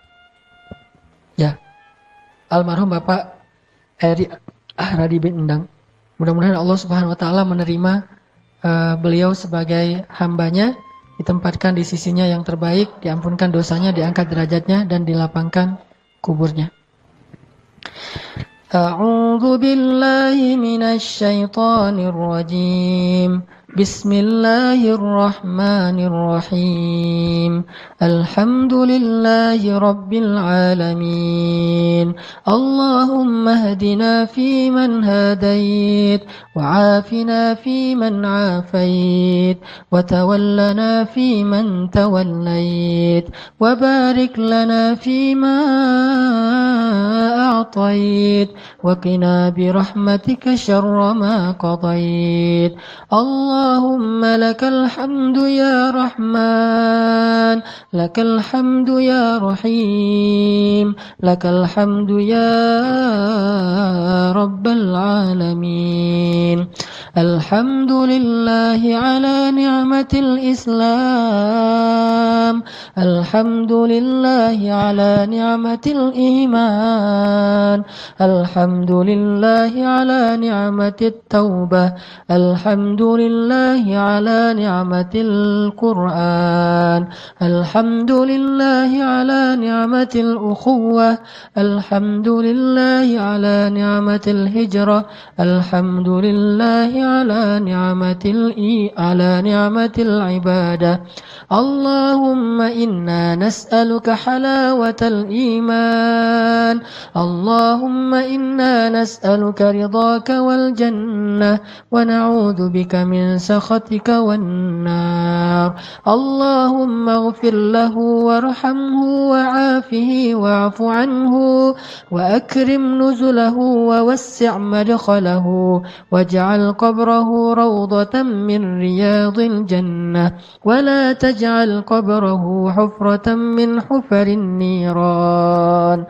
Ya, almarhum Bapak Eri Ahradi bin Endang. Mudah-mudahan Allah Subhanahu wa taala menerima beliau sebagai hambanya, ditempatkan di sisinya yang terbaik, diampunkan dosanya, diangkat derajatnya, dan dilapangkan kuburnya. A'udzu billahi minasy syaithanir rajim. Bismillahirrahmanirrahim. Alhamdulillahi rabbil alamin. Allahumma hdina fiman hadait, wa'afina fiman afait, wa tawallana fiman tawallait, wa barik lana fima a'tait, wa qina birahmatika syarra ma qadait. Allahumma lakal hamdu ya Rahman, lakal hamdu ya Rahim, lakal hamdu ya Rabbal alamin. Alhamdulillahi ala ni'matil Islam, alhamdulillahi ala ni'matil iman, alhamdulillahi ala ni'matit taubah, alhamdulillahi ala ni'matil Qur'an, alhamdulillahi ala ni'matil ukhuwah, alhamdulillahi ala ni'matil hijrah, alhamdulillahi ala ni'matil ibadah. Allahumma inna nas'aluka halawatal iman, Allahumma inna nas'aluka ridhaka wal jannah, wa na'udzu bika min sakhatika wan nar. Allahumma ighfir lahu warhamhu wa'afihi wa'fu anhu wa akrim nuzulahu wa wassi' madkhalahu waj'al qabrahu rawdatan min riyadil jannah wa la taj'al qabrahu hufratan min hufarin niran.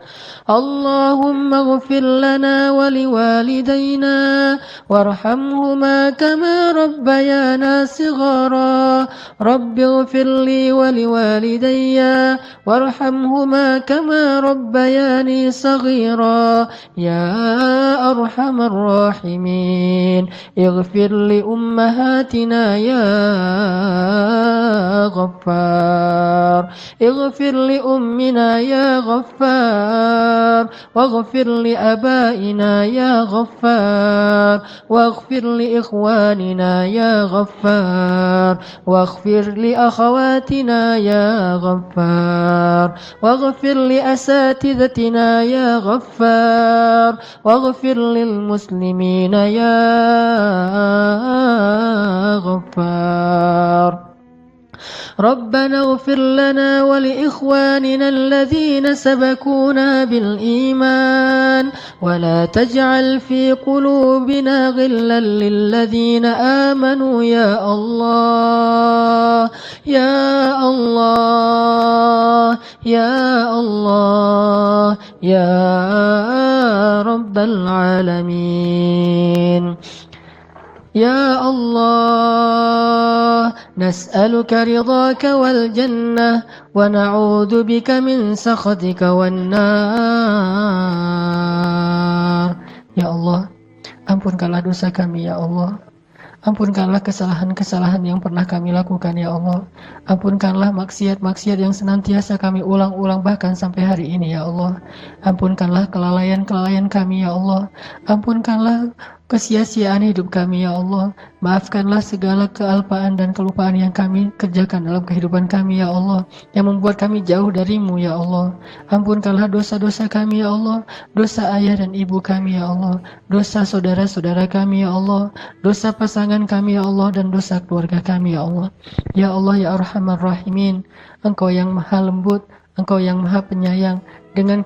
Allahumma ighfir lana wa liwalidayna warhamhuma kama rabbayana sighara. Rabbi ighfir li wa liwalidayya warhamhuma kama rabbayani saghira. Ya arhamar rahimin, ighfir li ummahatina ya Ghaffar, ighfir li ummina ya Ghaffar, waghfir li abaina ya Ghaffar, waghfir li ikhwanina ya Ghaffar, waghfir li akhawatina ya Ghaffar, waghfir li asatidatina ya Ghaffar, waghfir lil muslimina ya Ghaffar. ربنا اغفر لنا ولإخواننا الذين سبقونا بالإيمان ولا تجعل في قلوبنا غلا للذين آمنوا يا الله يا الله يا الله يا رب العالمين. يا الله نسألك رضاك والجنة ونعوذ بك من سخطك والنار. Ya Allah, ampunkanlah dosa kami ya Allah. Ampunkanlah kesalahan-kesalahan yang pernah kami lakukan ya Allah. Ampunkanlah maksiat-maksiat yang senantiasa kami ulang-ulang bahkan sampai hari ini ya Allah. Ampunkanlah kelalaian-kelalaian kami ya Allah. Ampunkanlah kesia-siaan hidup kami ya Allah. Maafkanlah segala kealpaan dan kelupaan yang kami kerjakan dalam kehidupan kami ya Allah, yang membuat kami jauh darimu ya Allah. Ampunkanlah dosa-dosa kami ya Allah, dosa ayah dan ibu kami ya Allah, dosa saudara-saudara kami ya Allah, dosa pasangan kami ya Allah, dan dosa keluarga kami ya Allah. Ya Allah ya Arhamar Rahimin, Engkau yang maha lembut, Engkau yang maha penyayang. Dengan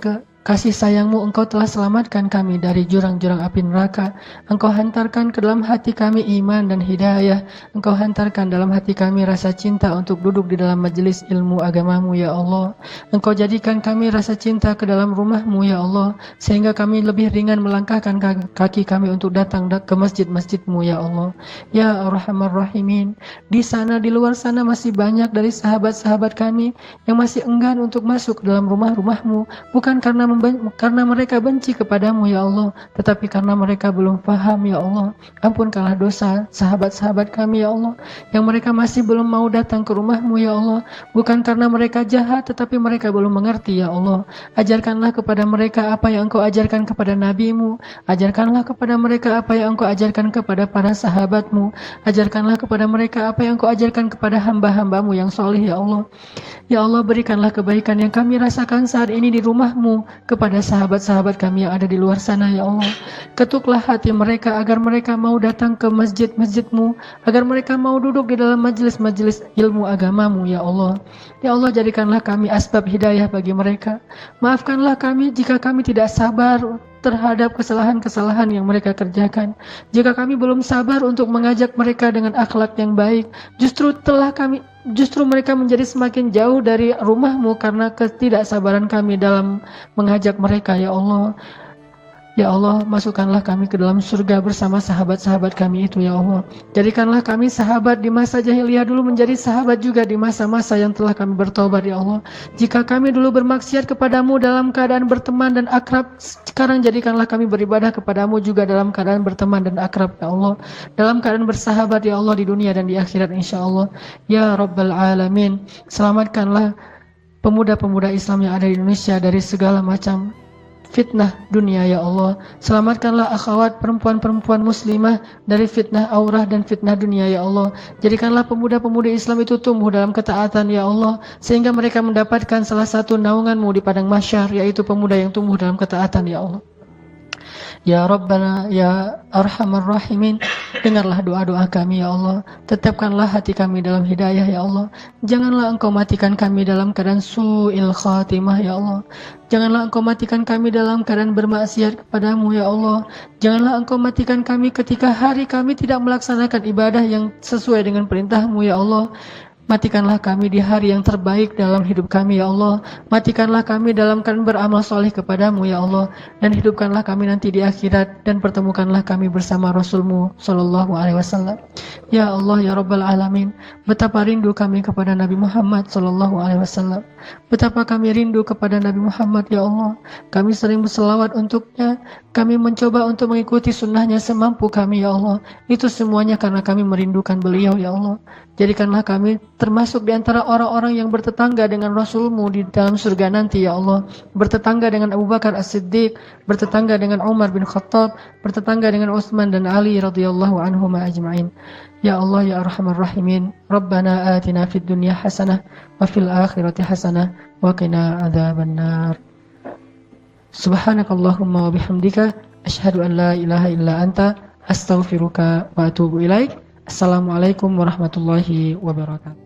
kasih sayangmu Engkau telah selamatkan kami dari jurang-jurang api neraka. Engkau hantarkan ke dalam hati kami iman dan hidayah. Engkau hantarkan dalam hati kami rasa cinta untuk duduk di dalam majelis ilmu agamamu ya Allah. Engkau jadikan kami rasa cinta ke dalam rumahmu ya Allah, sehingga kami lebih ringan melangkahkan kaki kami untuk datang ke masjid-masjidmu ya Allah. Ya Arhamar Rahimin, di sana di luar sana masih banyak dari sahabat-sahabat kami yang masih enggan untuk masuk ke dalam rumah-rumahmu, bukan karena mereka benci kepadamu ya Allah, tetapi karena mereka belum paham ya Allah. Ampunkanlah dosa sahabat-sahabat kami ya Allah, yang mereka masih belum mau datang ke rumahmu ya Allah, bukan karena mereka jahat, tetapi mereka belum mengerti ya Allah. Ajarkanlah kepada mereka apa yang Engkau ajarkan kepada nabimu, ajarkanlah kepada mereka apa yang Engkau ajarkan kepada para sahabatmu, ajarkanlah kepada mereka apa yang Engkau ajarkan kepada hamba-hambamu yang soleh ya Allah. Ya Allah, berikanlah kebaikan yang kami rasakan saat ini di rumahmu kepada sahabat-sahabat kami yang ada di luar sana ya Allah. Ketuklah hati mereka agar mereka mau datang ke masjid-masjidmu, agar mereka mau duduk di dalam majelis-majelis ilmu agamamu ya Allah. Ya Allah, jadikanlah kami asbab hidayah bagi mereka. Maafkanlah kami jika kami tidak sabar terhadap kesalahan-kesalahan yang mereka kerjakan. Jika kami belum sabar untuk mengajak mereka dengan akhlak yang baik, justru mereka menjadi semakin jauh dari rumahmu karena ketidaksabaran kami dalam mengajak mereka ya Allah. Ya Allah, masukkanlah kami ke dalam surga bersama sahabat-sahabat kami itu ya Allah. Jadikanlah kami sahabat di masa jahiliyah dulu menjadi sahabat juga di masa-masa yang telah kami bertobat ya Allah. Jika kami dulu bermaksiat kepadamu dalam keadaan berteman dan akrab, sekarang jadikanlah kami beribadah kepadamu juga dalam keadaan berteman dan akrab ya Allah, dalam keadaan bersahabat ya Allah di dunia dan di akhirat insya Allah. Ya Rabbal Alamin, selamatkanlah pemuda-pemuda Islam yang ada di Indonesia dari segala macam fitnah dunia ya Allah. Selamatkanlah akhwat perempuan-perempuan muslimah dari fitnah aurah dan fitnah dunia ya Allah. Jadikanlah pemuda-pemudi Islam itu tumbuh dalam ketaatan ya Allah, sehingga mereka mendapatkan salah satu naunganmu di padang mahsyar, yaitu pemuda yang tumbuh dalam ketaatan ya Allah. Ya Rabbana ya Arhamar Rahimin, dengarlah doa-doa kami ya Allah. Tetapkanlah hati kami dalam hidayah ya Allah. Janganlah Engkau matikan kami dalam keadaan su'il khatimah ya Allah. Janganlah Engkau matikan kami dalam keadaan bermaksiat kepadamu ya Allah. Janganlah Engkau matikan kami ketika hari kami tidak melaksanakan ibadah yang sesuai dengan perintahmu ya Allah. Matikanlah kami di hari yang terbaik dalam hidup kami ya Allah. Matikanlah kami dalam keadaan beramal soleh kepadamu ya Allah. Dan hidupkanlah kami nanti di akhirat, dan pertemukanlah kami bersama Rasulmu Sallallahu Alaihi Wasallam. Ya Allah ya Rabbal Alamin, betapa rindu kami kepada Nabi Muhammad Sallallahu Alaihi Wasallam. Betapa kami rindu kepada Nabi Muhammad ya Allah. Kami sering berselawat untuknya. Kami mencoba untuk mengikuti sunnahnya semampu kami ya Allah. Itu semuanya karena kami merindukan beliau ya Allah. Jadikanlah kami termasuk di antara orang-orang yang bertetangga dengan Rasulmu di dalam surga nanti ya Allah. Bertetangga dengan Abu Bakar As-Siddiq, bertetangga dengan Umar bin Khattab, bertetangga dengan Utsman dan Ali radhiyallahu anhum ajma'in. Ya Allah ya Arhamar Rahimin, Rabbana atina fid dunya hasanah wa fil akhirati hasanah wa qina adzabannar. Subhanakallahumma wa bihamdika asyhadu an la ilaha illa anta astaghfiruka wa atubu ilaik. Assalamualaikum warahmatullahi wabarakatuh.